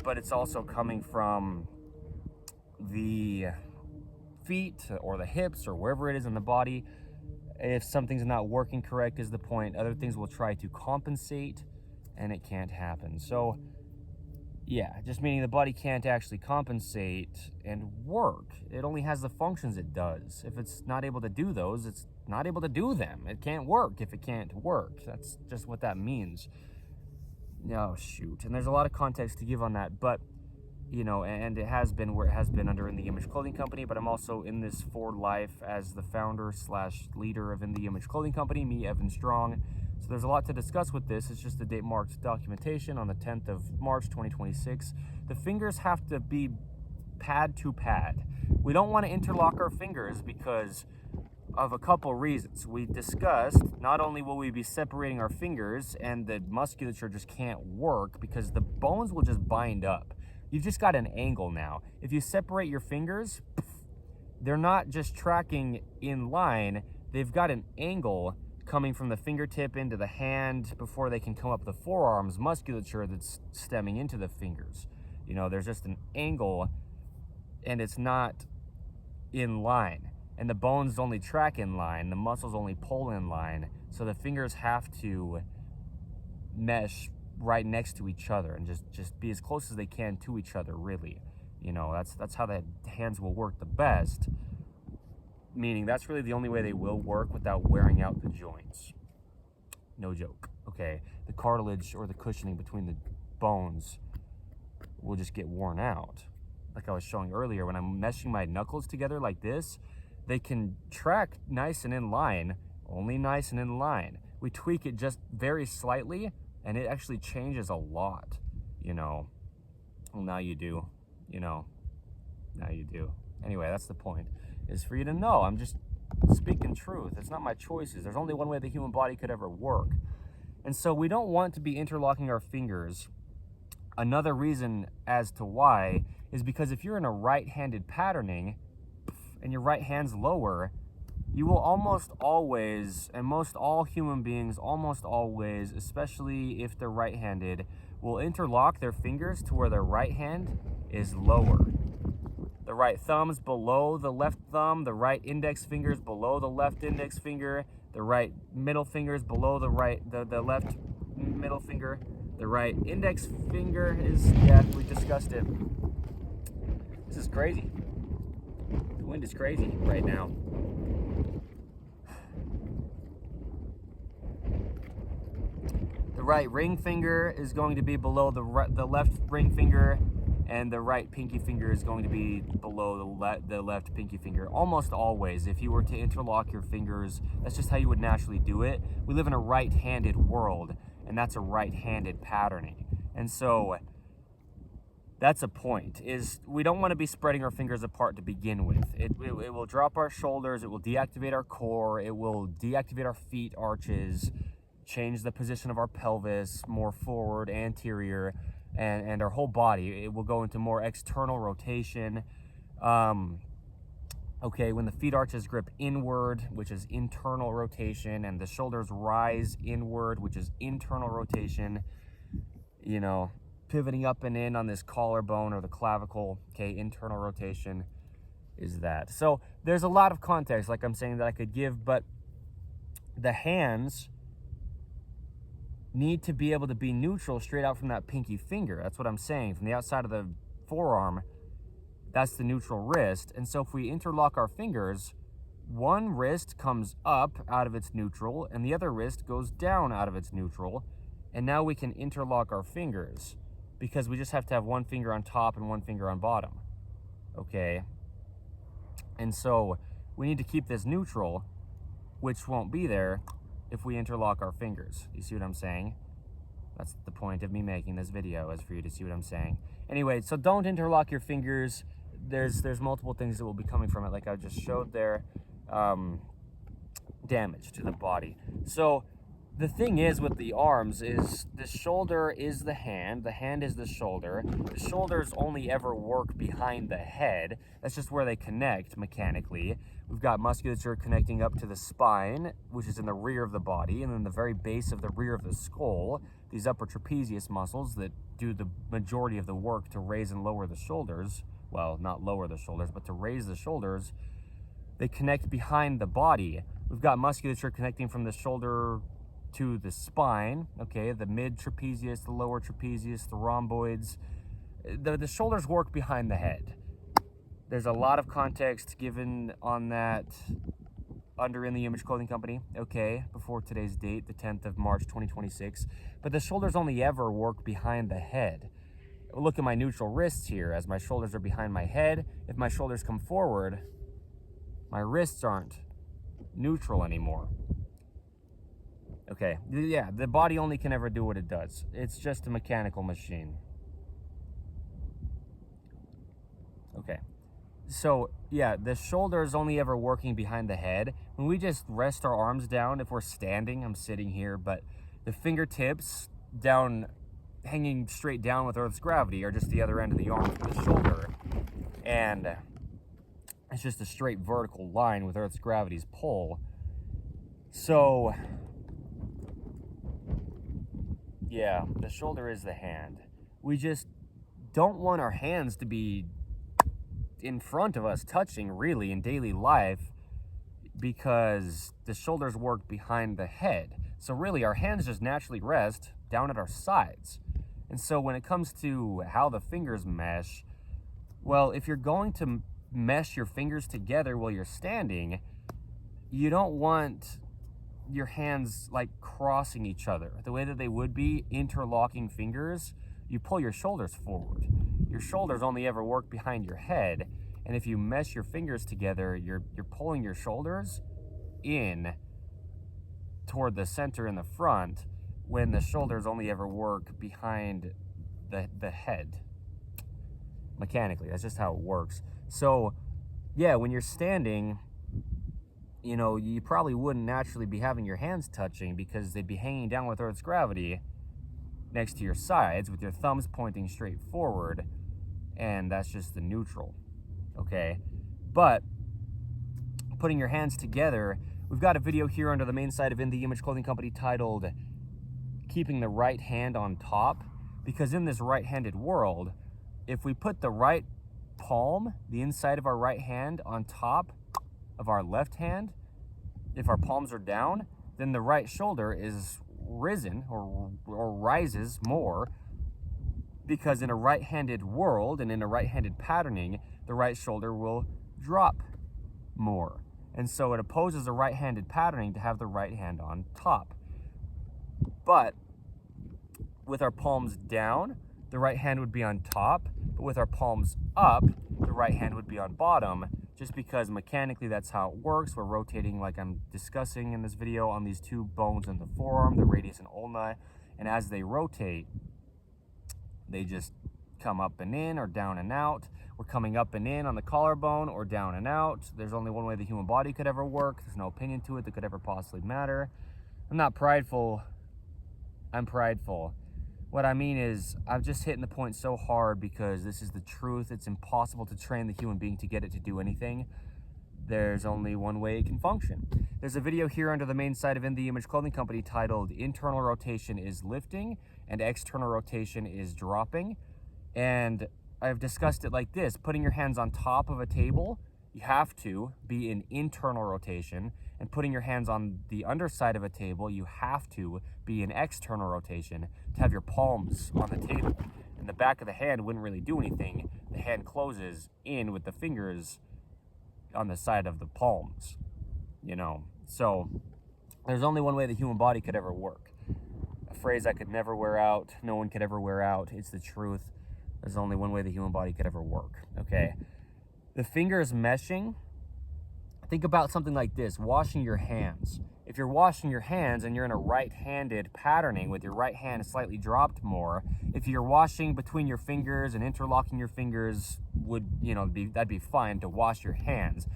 but it's also coming from the feet or the hips or wherever it is in the body. If something's not working correct is the point, other things will try to compensate, and it can't happen. So yeah, just meaning the body can't actually compensate and work. It only has the functions it does. If it's not able to do those, it's not able to do them. It can't work if it can't work. That's just what that means. Oh shoot, and there's a lot of context to give on that, but you know, and it has been where it has been under In The Image Clothing Company, but I'm also in this for life as the founder / leader of In The Image Clothing Company, me, Evan Strong. So there's a lot to discuss with this. It's just the date marked documentation on the 10th of March, 2026. The fingers have to be pad to pad. We don't want to interlock our fingers because of a couple reasons. We discussed not only will we be separating our fingers and the musculature just can't work because the bones will just bind up. You've just got an angle now. If you separate your fingers, they're not just tracking in line, they've got an angle coming from the fingertip into the hand before they can come up the forearms musculature that's stemming into the fingers. You know, there's just an angle and it's not in line. And the bones only track in line, the muscles only pull in line. So the fingers have to mesh right next to each other and just be as close as they can to each other, really. You know, that's how the hands will work the best. Meaning that's really the only way they will work without wearing out the joints. No joke, okay? The cartilage or the cushioning between the bones will just get worn out. Like I was showing earlier, when I'm meshing my knuckles together like this, they can track nice and in line, only nice and in line. We tweak it just very slightly, and it actually changes a lot, you know. Well, now you do, you know, now you do. Anyway, that's the point, is for you to know I'm just speaking truth. It's not my choices. There's only one way the human body could ever work. And so we don't want to be interlocking our fingers. Another reason as to why is because if you're in a right-handed patterning and your right hand's lower, you will almost always, and most all human beings almost always, especially if they're right-handed, will interlock their fingers to where their right hand is lower. The right thumb's below the left thumb, the right index finger's below the left index finger, the right middle finger's below the left middle finger, the right index finger is, yeah, we discussed it. This is crazy. The wind is crazy right now. The right ring finger is going to be below the left ring finger, and the right pinky finger is going to be below the left pinky finger. Almost always, if you were to interlock your fingers, that's just how you would naturally do it. We live in a right-handed world, and that's a right-handed patterning. And so that's a point, is we don't want to be spreading our fingers apart to begin with. It will drop our shoulders, it will deactivate our core, it will deactivate our feet arches, change the position of our pelvis more forward, anterior, and our whole body. It will go into more external rotation. Okay, when the feet arches grip inward, which is internal rotation, and the shoulders rise inward, which is internal rotation, you know, pivoting up and in on this collarbone or the clavicle, okay, internal rotation is that. So there's a lot of context, like I'm saying, that I could give, but the hands need to be able to be neutral straight out from that pinky finger. That's what I'm saying. From the outside of the forearm, that's the neutral wrist. And so if we interlock our fingers, one wrist comes up out of its neutral and the other wrist goes down out of its neutral. And now we can interlock our fingers because we just have to have one finger on top and one finger on bottom. Okay? And so we need to keep this neutral, which won't be there if we interlock our fingers. You see what I'm saying? That's the point of me making this video, is for you to see what I'm saying. Anyway, so don't interlock your fingers. There's multiple things that will be coming from it, like I just showed there. Damage to the body. So the thing is with the arms is the shoulder is the hand is the shoulder. The shoulders only ever work behind the head. That's just where they connect mechanically. We've got musculature connecting up to the spine, which is in the rear of the body, and then the very base of the rear of the skull, these upper trapezius muscles that do the majority of the work to raise and lower the shoulders. Well, not lower the shoulders, but to raise the shoulders. They connect behind the body. We've got musculature connecting from the shoulder to the spine, okay, the mid trapezius, the lower trapezius, the rhomboids. The shoulders work behind the head. There's a lot of context given on that under In The Image Clothing Company, okay, before today's date, the 10th of March, 2026. But the shoulders only ever work behind the head. look at my neutral wrists here as my shoulders are behind my head. If my shoulders come forward, my wrists aren't neutral anymore. Okay, yeah, the body only can ever do what it does. It's just a mechanical machine. Okay, so yeah, the shoulder is only ever working behind the head. When we just rest our arms down, if we're standing, I'm sitting here, but the fingertips down, hanging straight down with Earth's gravity, are just the other end of the arm from the shoulder. And it's just a straight vertical line with Earth's gravity's pull. So yeah, the shoulder is the hand. We just don't want our hands to be in front of us touching really in daily life, because the shoulders work behind the head. So really our hands just naturally rest down at our sides. And so when it comes to how the fingers mesh, well, if you're going to mesh your fingers together while you're standing, you don't want your hands like crossing each other. The way that they would be interlocking fingers, you pull your shoulders forward. Your shoulders only ever work behind your head, and if you mesh your fingers together, you're pulling your shoulders in toward the center in the front, when the shoulders only ever work behind the head. Mechanically, that's just how it works. So yeah, when you're standing, you know, you probably wouldn't naturally be having your hands touching, because they'd be hanging down with Earth's gravity next to your sides with your thumbs pointing straight forward, and that's just the neutral. Okay, but putting your hands together, we've got a video here under the main site of In the Image Clothing Company titled Keeping the Right Hand on Top, because in this right-handed world, if we put the right palm, the inside of our right hand, on top of our left hand, if our palms are down, then the right shoulder is risen or rises more, because in a right-handed world and in a right-handed patterning, the right shoulder will drop more. And so it opposes a right-handed patterning to have the right hand on top. But with our palms down, the right hand would be on top, but with our palms up, the right hand would be on bottom, just because mechanically that's how it works. We're rotating, like I'm discussing in this video, on these two bones in the forearm, the radius and ulna, and as they rotate, they just come up and in or down and out. We're coming up and in on the collarbone or down and out. There's only one way the human body could ever work. There's no opinion to it that could ever possibly matter. I'm not prideful. I'm prideful. What I mean is, I'm just hitting the point so hard because this is the truth. It's impossible to train the human being to get it to do anything. There's only one way it can function. There's a video here under the main site of In the Image Clothing Company titled Internal Rotation is Lifting and External Rotation is Dropping. And I've discussed it like this: putting your hands on top of a table, you have to be in internal rotation, and putting your hands on the underside of a table, you have to be in external rotation to have your palms on the table. And the back of the hand wouldn't really do anything. The hand closes in with the fingers on the side of the palms, you know. So there's only one way the human body could ever work. A phrase I could never wear out, no one could ever wear out. It's the truth. There's only one way the human body could ever work, okay? The fingers meshing, think about something like this: washing your hands. If you're washing your hands and you're in a right-handed patterning with your right hand slightly dropped more, if you're washing between your fingers and interlocking your fingers, that'd be fine to wash your hands.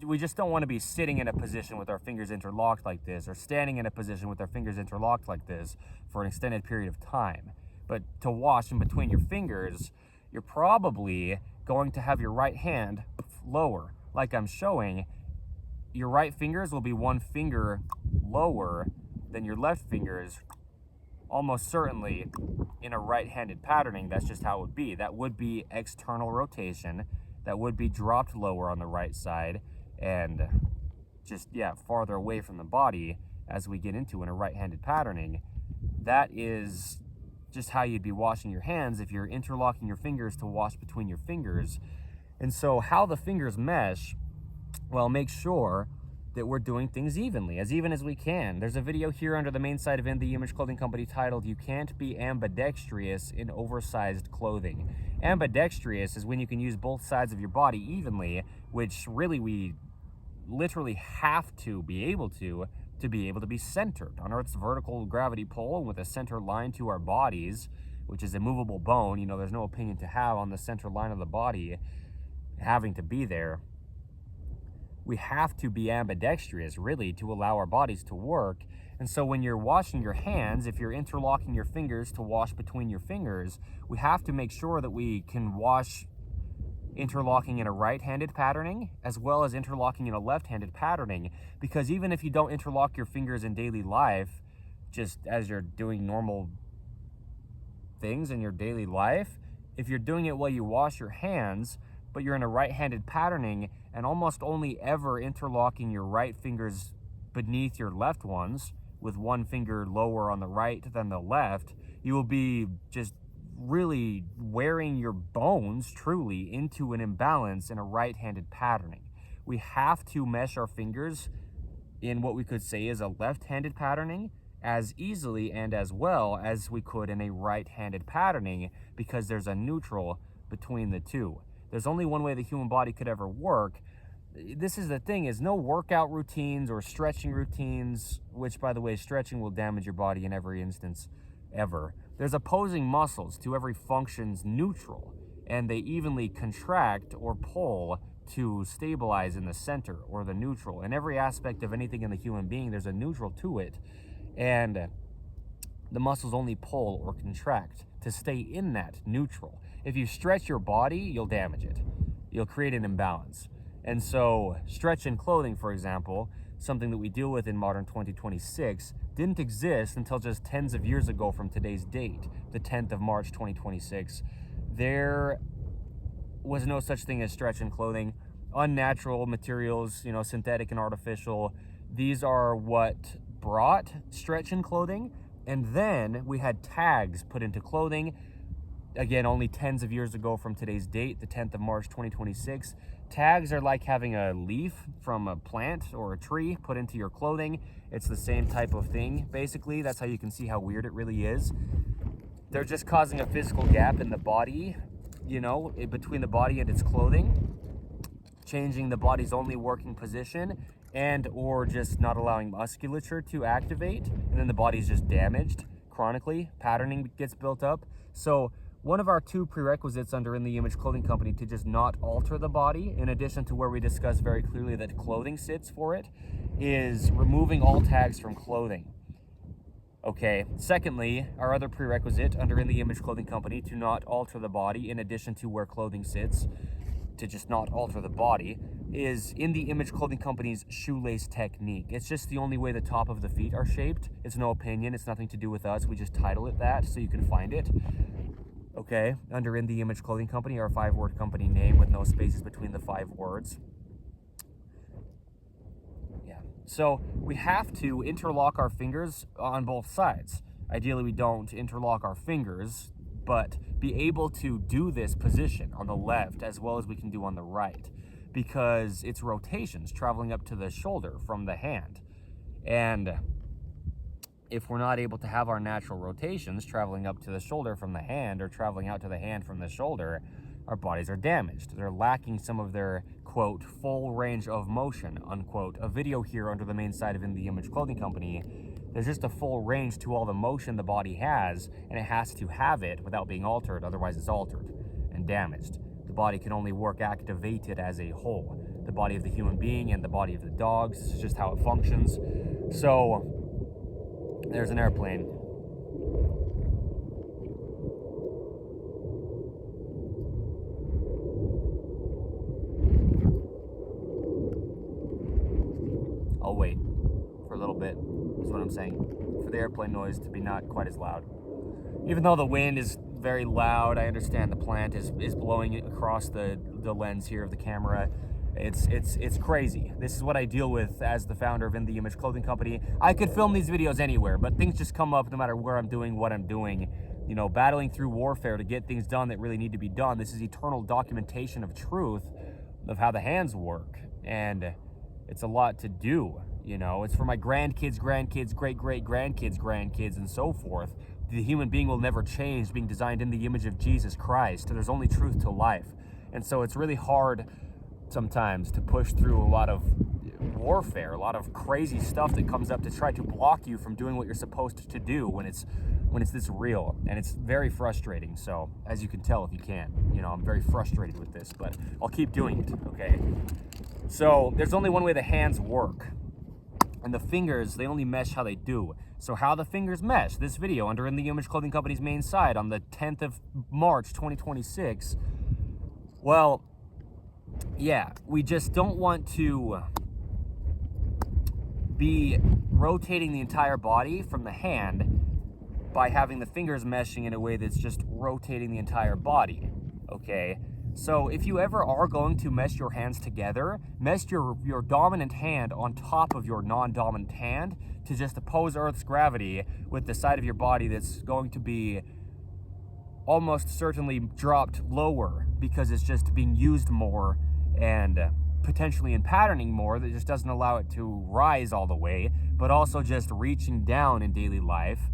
We just don't want to be sitting in a position with our fingers interlocked like this, or standing in a position with our fingers interlocked like this for an extended period of time. But to wash in between your fingers, you're probably going to have your right hand lower. Like I'm showing, your right fingers will be one finger lower than your left fingers, almost certainly in a right-handed patterning. That's just how it would be. That would be external rotation. That would be dropped lower on the right side and just, farther away from the body as we get into in a right-handed patterning. That is just how you'd be washing your hands if you're interlocking your fingers to wash between your fingers. And so how the fingers mesh, well, make sure that we're doing things evenly, as even as we can. There's a video here under the main site of In the Image Clothing Company titled, "You Can't Be Ambidextrous in Oversized Clothing." Ambidextrous is when you can use both sides of your body evenly, which really we literally have to be able to be centered on Earth's vertical gravity pull and with a center line to our bodies, which is a movable bone. You know, there's no opinion to have on the center line of the body having to be there. We have to be ambidextrous, really, to allow our bodies to work. And so when you're washing your hands, if you're interlocking your fingers to wash between your fingers, we have to make sure that we can wash interlocking in a right-handed patterning as well as interlocking in a left-handed patterning, because even if you don't interlock your fingers in daily life, just as you're doing normal things in your daily life, if you're doing it while you wash your hands, but you're in a right-handed patterning and almost only ever interlocking your right fingers beneath your left ones, with one finger lower on the right than the left, you will be just really wearing your bones truly into an imbalance in a right-handed patterning. We have to mesh our fingers in what we could say is a left-handed patterning as easily and as well as we could in a right-handed patterning, because there's a neutral between the two. There's only one way the human body could ever work. This is the thing, is no workout routines or stretching routines, which, by the way, stretching will damage your body in every instance ever. There's opposing muscles to every function's neutral, and they evenly contract or pull to stabilize in the center or the neutral. In every aspect of anything in the human being, there's a neutral to it, and the muscles only pull or contract to stay in that neutral. If you stretch your body, you'll damage it. You'll create an imbalance. And so stretch in clothing, for example, something that we deal with in modern 2026, didn't exist until just tens of years ago from today's date, the 10th of March 2026. There was no such thing as stretch in clothing. Unnatural materials, synthetic and artificial, these are what brought stretch in clothing. And then we had tags put into clothing, again, only tens of years ago from today's date, the 10th of March 2026. Tags are like having a leaf from a plant or a tree put into your clothing. It's the same type of thing, basically. That's how you can see how weird it really is. They're just causing a physical gap in the body, between the body and its clothing, changing the body's only working position, and or just not allowing musculature to activate, and then the body's just damaged chronically. Patterning gets built up. So one of our two prerequisites under In the Image Clothing Company to just not alter the body, in addition to where we discuss very clearly that clothing sits for it, is removing all tags from clothing. Okay, secondly, our other prerequisite under In the Image Clothing Company to not alter the body, in addition to where clothing sits, to just not alter the body, is In the Image Clothing Company's shoelace technique. It's just the only way the top of the feet are shaped. It's no opinion. It's nothing to do with us. We just title it that so you can find it. Okay, under In the Image Clothing Company, our 5-word company name with no spaces between the 5 words. Yeah, so we have to interlock our fingers on both sides. Ideally, we don't interlock our fingers, but be able to do this position on the left as well as we can do on the right, because it's rotations traveling up to the shoulder from the hand. And if we're not able to have our natural rotations traveling up to the shoulder from the hand or traveling out to the hand from the shoulder, our bodies are damaged. They're lacking some of their, quote, full range of motion, unquote. A video here under the main site of In the Image Clothing Company, there's just a full range to all the motion the body has, and it has to have it without being altered, otherwise it's altered and damaged. The body can only work activated as a whole. The body of the human being and the body of the dogs, this is just how it functions. So there's an airplane. I'll wait for a little bit, is what I'm saying, for the airplane noise to be not quite as loud. Even though the wind is very loud, I understand the plant is blowing across the lens here of the camera. It's crazy. This is what I deal with as the founder of In the Image Clothing Company. I could film these videos anywhere, but things just come up no matter where I'm doing what I'm doing. Battling through warfare to get things done that really need to be done. This is eternal documentation of truth of how the hands work. And It's a lot to do, you know. It's for my grandkids, grandkids, great-great-grandkids, grandkids, and so forth. The human being will never change, being designed in the image of Jesus Christ. There's only truth to life. And so it's really hard sometimes to push through a lot of warfare, a lot of crazy stuff that comes up to try to block you from doing what you're supposed to do when it's this real. And it's very frustrating. So as you can tell, if you can, you know, I'm very frustrated with this, but I'll keep doing it, okay? So there's only one way the hands work, and the fingers, they only mesh how they do. So how the fingers mesh, this video under In The Image Clothing Company's main site on the 10th of March 2026, well, yeah, we just don't want to be rotating the entire body from the hand by having the fingers meshing in a way that's just rotating the entire body, okay? So if you ever are going to mesh your hands together, mesh your dominant hand on top of your non-dominant hand to just oppose Earth's gravity with the side of your body that's going to be almost certainly dropped lower because it's just being used more and potentially in patterning more that just doesn't allow it to rise all the way, but also just reaching down in daily life.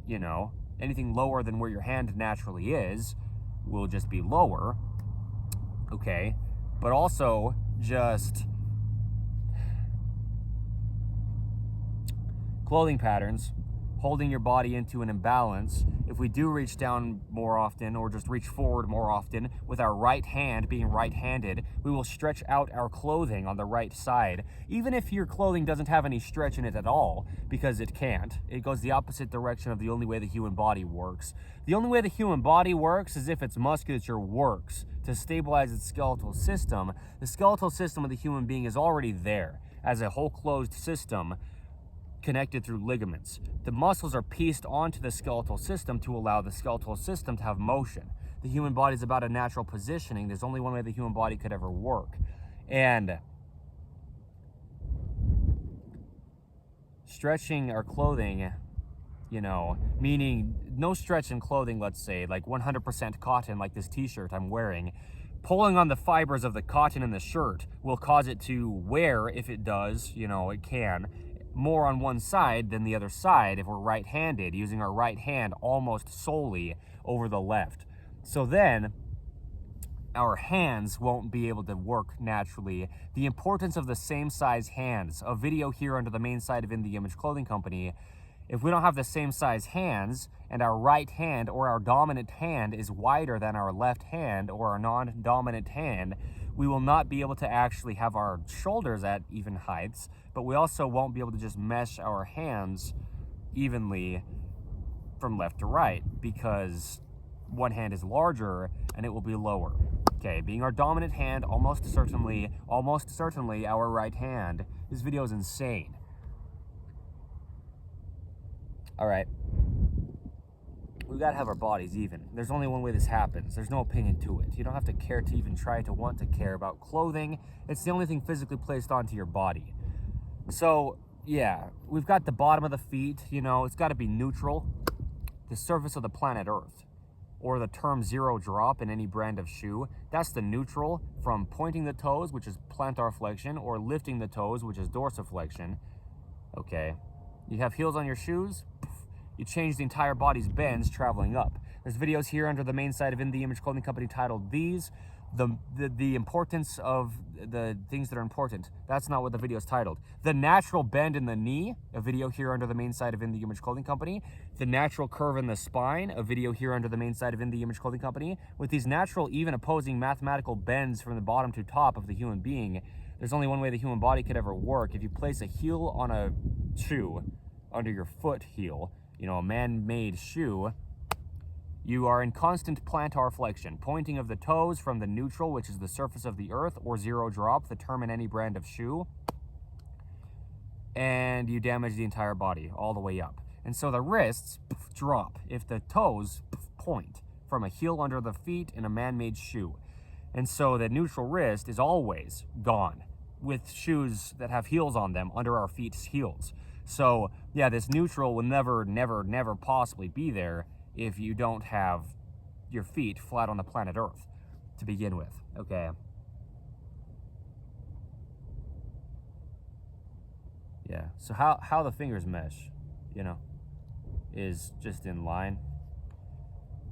You know, anything lower than where your hand naturally is will just be lower, okay? But also just clothing patterns, holding your body into an imbalance. If we do reach down more often or just reach forward more often with our right hand being right-handed, we will stretch out our clothing on the right side. Even if your clothing doesn't have any stretch in it at all, because it can't. It goes the opposite direction of the only way the human body works. The only way the human body works is if its musculature works to stabilize its skeletal system. The skeletal system of the human being is already there as a whole closed system connected through ligaments. The muscles are pieced onto the skeletal system to allow the skeletal system to have motion. The human body is about a natural positioning. There's only one way the human body could ever work. And stretching our clothing, you know, meaning no stretch in clothing, let's say, like 100% cotton, like this t-shirt I'm wearing, pulling on the fibers of the cotton in the shirt will cause it to wear, if it does, you know, it can, more on one side than the other side if we're right-handed, using our right hand almost solely over the left. So then our hands won't be able to work naturally. The importance of the same size hands, a video here under the main site of In The Image Clothing Company. If we don't have the same size hands and our right hand or our dominant hand is wider than our left hand or our non-dominant hand, we will not be able to actually have our shoulders at even heights, but we also won't be able to just mesh our hands evenly from left to right because one hand is larger and it will be lower. Okay, being our dominant hand, almost certainly our right hand. This video is insane. All right. We've got to have our bodies even. There's only one way this happens. There's no opinion to it. You don't have to care to even try to want to care about clothing. It's the only thing physically placed onto your body. So, yeah, we've got the bottom of the feet, you know, it's got to be neutral. The surface of the planet Earth, or the term zero drop in any brand of shoe, that's the neutral from pointing the toes, which is plantar flexion, or lifting the toes, which is dorsiflexion. Okay. You have heels on your shoes, you change the entire body's bends traveling up. There's videos here under the main site of In The Image Clothing Company titled These, the importance of the things that are important. That's not what the video is titled. The natural bend in the knee, a video here under the main site of In The Image Clothing Company. The natural curve in the spine, a video here under the main site of In The Image Clothing Company. With these natural, even opposing mathematical bends from the bottom to top of the human being, there's only one way the human body could ever work. If you place a heel on a shoe under your foot heel, you know, a man-made shoe, you are in constant plantar flexion, pointing of the toes from the neutral, which is the surface of the earth, or zero drop, the term in any brand of shoe, and you damage the entire body all the way up. And so the wrists drop if the toes point from a heel under the feet in a man-made shoe. And so the neutral wrist is always gone with shoes that have heels on them under our feet's heels. So yeah, this neutral will never possibly be there if you don't have your feet flat on the planet Earth to begin with, okay? Yeah, so how the fingers mesh, you know, is just in line.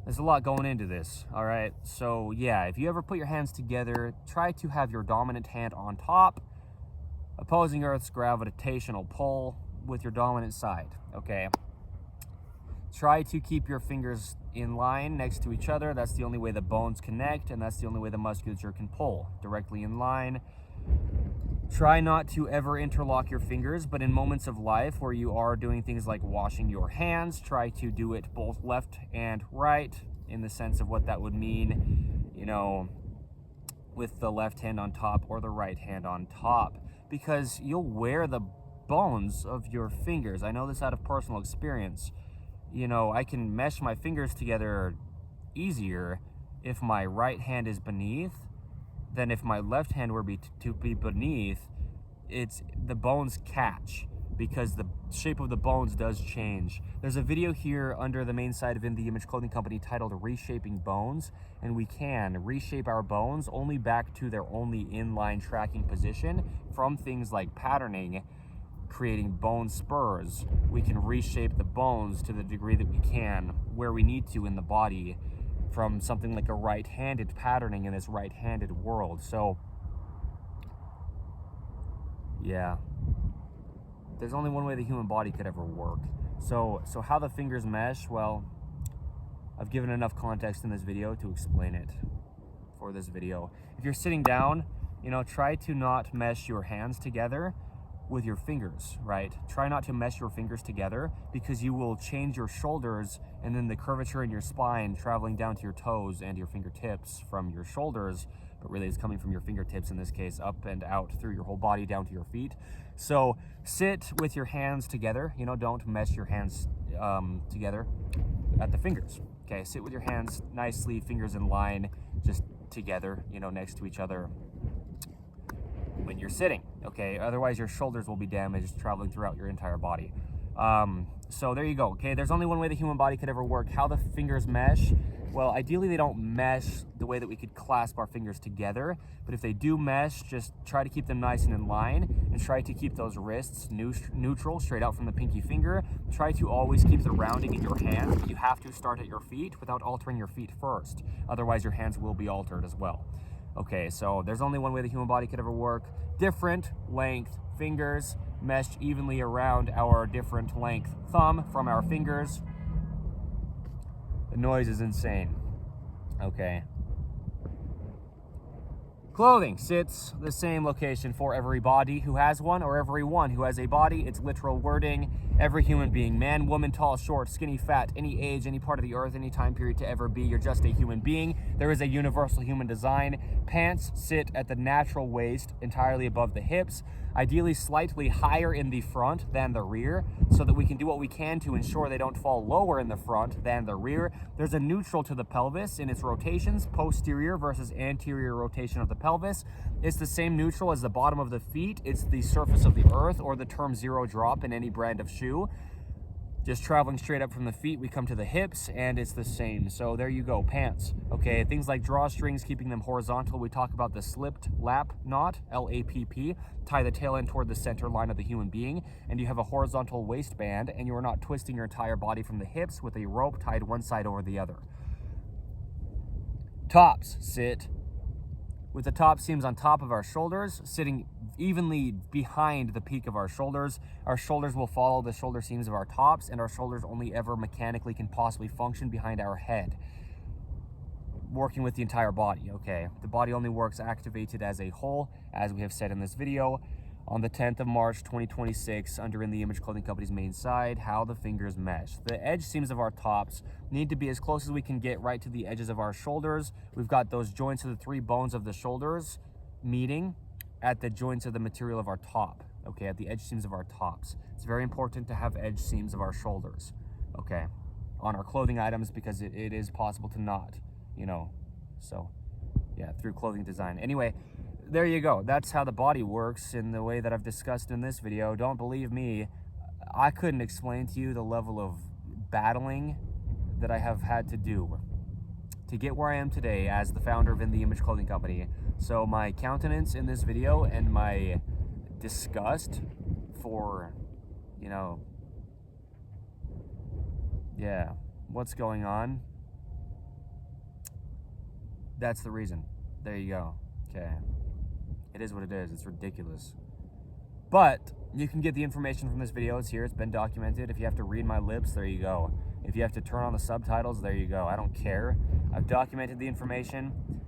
There's a lot going into this, all right? So yeah, if you ever put your hands together, try to have your dominant hand on top, opposing Earth's gravitational pull with your dominant side, okay? Try to keep your fingers in line next to each other. That's the only way the bones connect, and that's the only way the musculature can pull, directly in line. Try not to ever interlock your fingers, but in moments of life where you are doing things like washing your hands, try to do it both left and right, in the sense of what that would mean, you know, with the left hand on top or the right hand on top, because you'll wear the bones of your fingers. I know this out of personal experience. You know, I can mesh my fingers together easier if my right hand is beneath than if my left hand were to be beneath. It's the bones catch because the shape of the bones does change. There's a video here under the main site of In The Image Clothing Company titled Reshaping Bones, and we can reshape our bones only back to their only inline tracking position from things like patterning, creating bone spurs. We can reshape the bones to the degree that we can where we need to in the body from something like a right-handed patterning in this right-handed world. So yeah, there's only one way the human body could ever work. So how the fingers mesh, well, I've given enough context in this video to explain it for this video. If you're sitting down, you know, try to not mesh your hands together with your fingers, right? Try not to mesh your fingers together because you will change your shoulders and then the curvature in your spine traveling down to your toes and your fingertips from your shoulders, but really it's coming from your fingertips in this case, up and out through your whole body down to your feet. So sit with your hands together, you know, don't mesh your hands together at the fingers. Okay, sit with your hands nicely, fingers in line, just together, you know, next to each other when you're sitting, okay? Otherwise your shoulders will be damaged traveling throughout your entire body. So there you go, okay? There's only one way the human body could ever work. How the fingers mesh? Well, ideally they don't mesh the way that we could clasp our fingers together, but if they do mesh, just try to keep them nice and in line, and try to keep those wrists neutral, straight out from the pinky finger. Try to always keep the rounding in your hands, but you have to start at your feet without altering your feet first. Otherwise your hands will be altered as well. Okay, so there's only one way the human body could ever work. Different length fingers meshed evenly around our different length thumb from our fingers. The noise is insane. Okay. Clothing sits the same location for every body who has one, or everyone who has a body. It's literal wording. Every human being, man, woman, tall, short, skinny, fat, any age, any part of the earth, any time period to ever be, you're just a human being. There is a universal human design. Pants sit at the natural waist, entirely above the hips, ideally slightly higher in the front than the rear, so that we can do what we can to ensure they don't fall lower in the front than the rear. There's a neutral to the pelvis in its rotations, posterior versus anterior rotation of the pelvis. It's the same neutral as the bottom of the feet. It's the surface of the earth, or the term zero drop in any brand of shoe. Just traveling straight up from the feet, we come to the hips, and it's the same. So there you go, pants. Okay, things like drawstrings, keeping them horizontal. We talk about the slipped lap knot, L-A-P-P. Tie the tail end toward the center line of the human being, and you have a horizontal waistband, and you are not twisting your entire body from the hips with a rope tied one side over the other. Tops sit with the top seams on top of our shoulders, sitting evenly behind the peak of our shoulders. Our shoulders will follow the shoulder seams of our tops, and our shoulders only ever mechanically can possibly function behind our head, working with the entire body, okay? The body only works activated as a whole, as we have said in this video. On the 10th of March, 2026, under In The Image Clothing Company's main side, how the fingers mesh. The edge seams of our tops need to be as close as we can get right to the edges of our shoulders. We've got those joints of the three bones of the shoulders meeting at the joints of the material of our top, okay, at the edge seams of our tops. It's very important to have edge seams of our shoulders, okay, on our clothing items, because it is possible to not, you know, so yeah, through clothing design. Anyway, there you go. That's how the body works in the way that I've discussed in this video. Don't believe me. I couldn't explain to you the level of battling that I have had to do to get where I am today as the founder of In The Image Clothing Company. So my countenance in this video and my disgust for, you know, yeah, what's going on. That's the reason. There you go. Okay. It is what it is. It's ridiculous. But you can get the information from this video. It's here. It's been documented. If you have to read my lips, there you go. If you have to turn on the subtitles, there you go. I don't care. I've documented the information.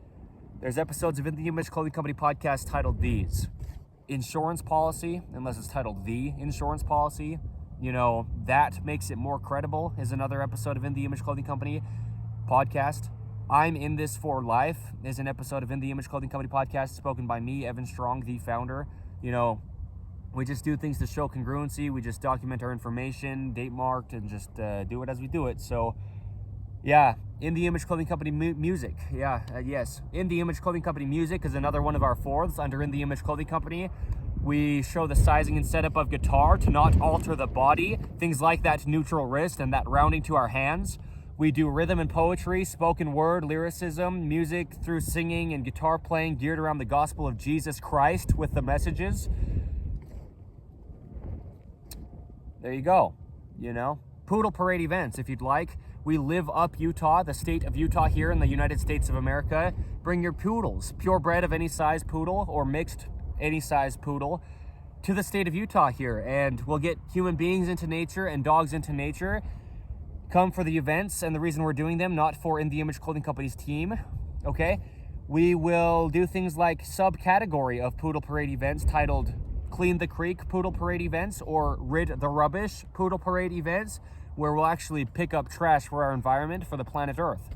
There's episodes of In the Image Clothing Company podcast titled These. Insurance policy, unless it's titled The Insurance Policy, you know, that makes it more credible, is another episode of In the Image Clothing Company podcast. I'm in this for life is an episode of In the Image Clothing Company podcast spoken by me, Evan Strong, the founder. You know, we just do things to show congruency. We just document our information, date marked, and just do it as we do it. So, yeah, In the Image Clothing Company music. Yeah, yes. In the Image Clothing Company music is another one of our fourths under In the Image Clothing Company. We show the sizing and setup of guitar to not alter the body. Things like that neutral wrist and that rounding to our hands. We do rhythm and poetry, spoken word, lyricism, music through singing and guitar playing geared around the gospel of Jesus Christ with the messages. There you go, you know. Poodle Parade events, if you'd like. We live up Utah, the state of Utah here in the United States of America. Bring your poodles, purebred of any size poodle or mixed any size poodle, to the state of Utah here. And we'll get human beings into nature and dogs into nature. Come for the events, and the reason we're doing them, not for In the Image Clothing Company's team, okay? We will do things like subcategory of Poodle Parade events titled Clean the Creek Poodle Parade events or Rid the Rubbish Poodle Parade events, where we'll actually pick up trash for our environment, for the planet Earth.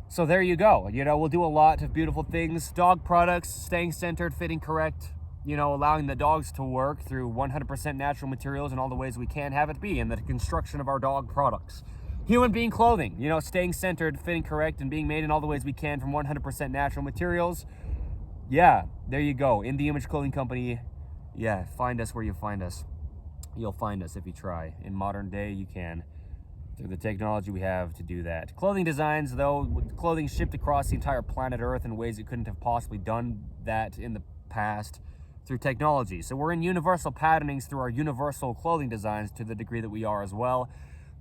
So there you go. You know, we'll do a lot of beautiful things. Dog products, staying centered, fitting correct, you know, allowing the dogs to work through 100% natural materials in all the ways we can have it be in the construction of our dog products. Human being clothing, you know, staying centered, fitting correct, and being made in all the ways we can from 100% natural materials. Yeah, there you go. In the Image Clothing Company. Yeah, find us where you find us. You'll find us if you try. In modern day, you can. Through the technology we have to do that. Clothing designs, though, clothing shipped across the entire planet Earth in ways it couldn't have possibly done that in the past through technology. So we're in universal patternings through our universal clothing designs to the degree that we are as well.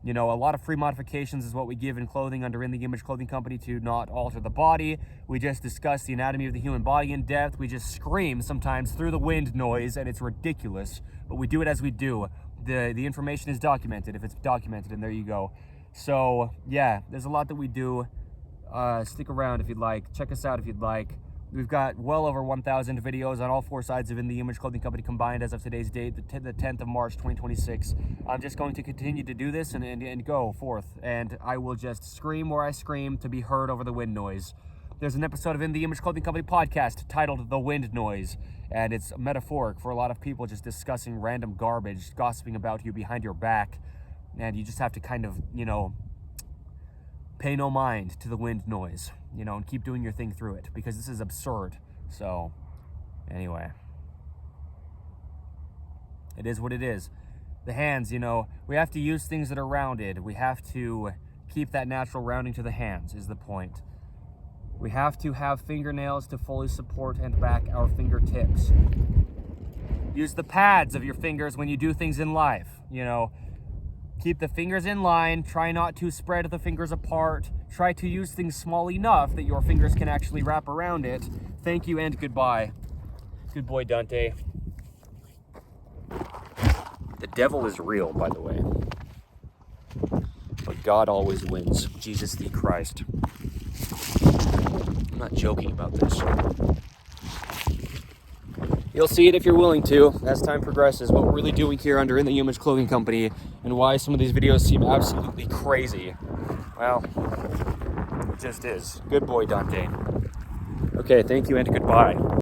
You know, a lot of free modifications is what we give in clothing under In the Image Clothing Company to not alter the body. We just discuss the anatomy of the human body in depth. We just scream sometimes through the wind noise, and it's ridiculous, but we do it as we do. The information is documented if it's documented, and there you go. So, yeah, there's a lot that we do. Stick around if you'd like. Check us out if you'd like. We've got well over 1,000 videos on all four sides of In the Image Clothing Company combined as of today's date, the 10th of March, 2026. I'm just going to continue to do this and go forth. And I will just scream where I scream to be heard over the wind noise. There's an episode of In the Image Clothing Company podcast titled The Wind Noise. And it's metaphoric for a lot of people just discussing random garbage, gossiping about you behind your back. And you just have to kind of, you know, pay no mind to the wind noise, you know, and keep doing your thing through it, because this is absurd. So, anyway. It is what it is. The hands, you know, we have to use things that are rounded. We have to keep that natural rounding to the hands, is the point. We have to have fingernails to fully support and back our fingertips. Use the pads of your fingers when you do things in life, you know. Keep the fingers in line, try not to spread the fingers apart, try to use things small enough that your fingers can actually wrap around it. Thank you and goodbye. Good boy, Dante. The devil is real, by the way. But God always wins. Jesus the Christ. I'm not joking about this. You'll see it if you're willing to, as time progresses, what we're really doing here under In the Image Clothing Company, and why some of these videos seem absolutely crazy. Well, it just is. Good boy, Dante. Okay, thank you and goodbye.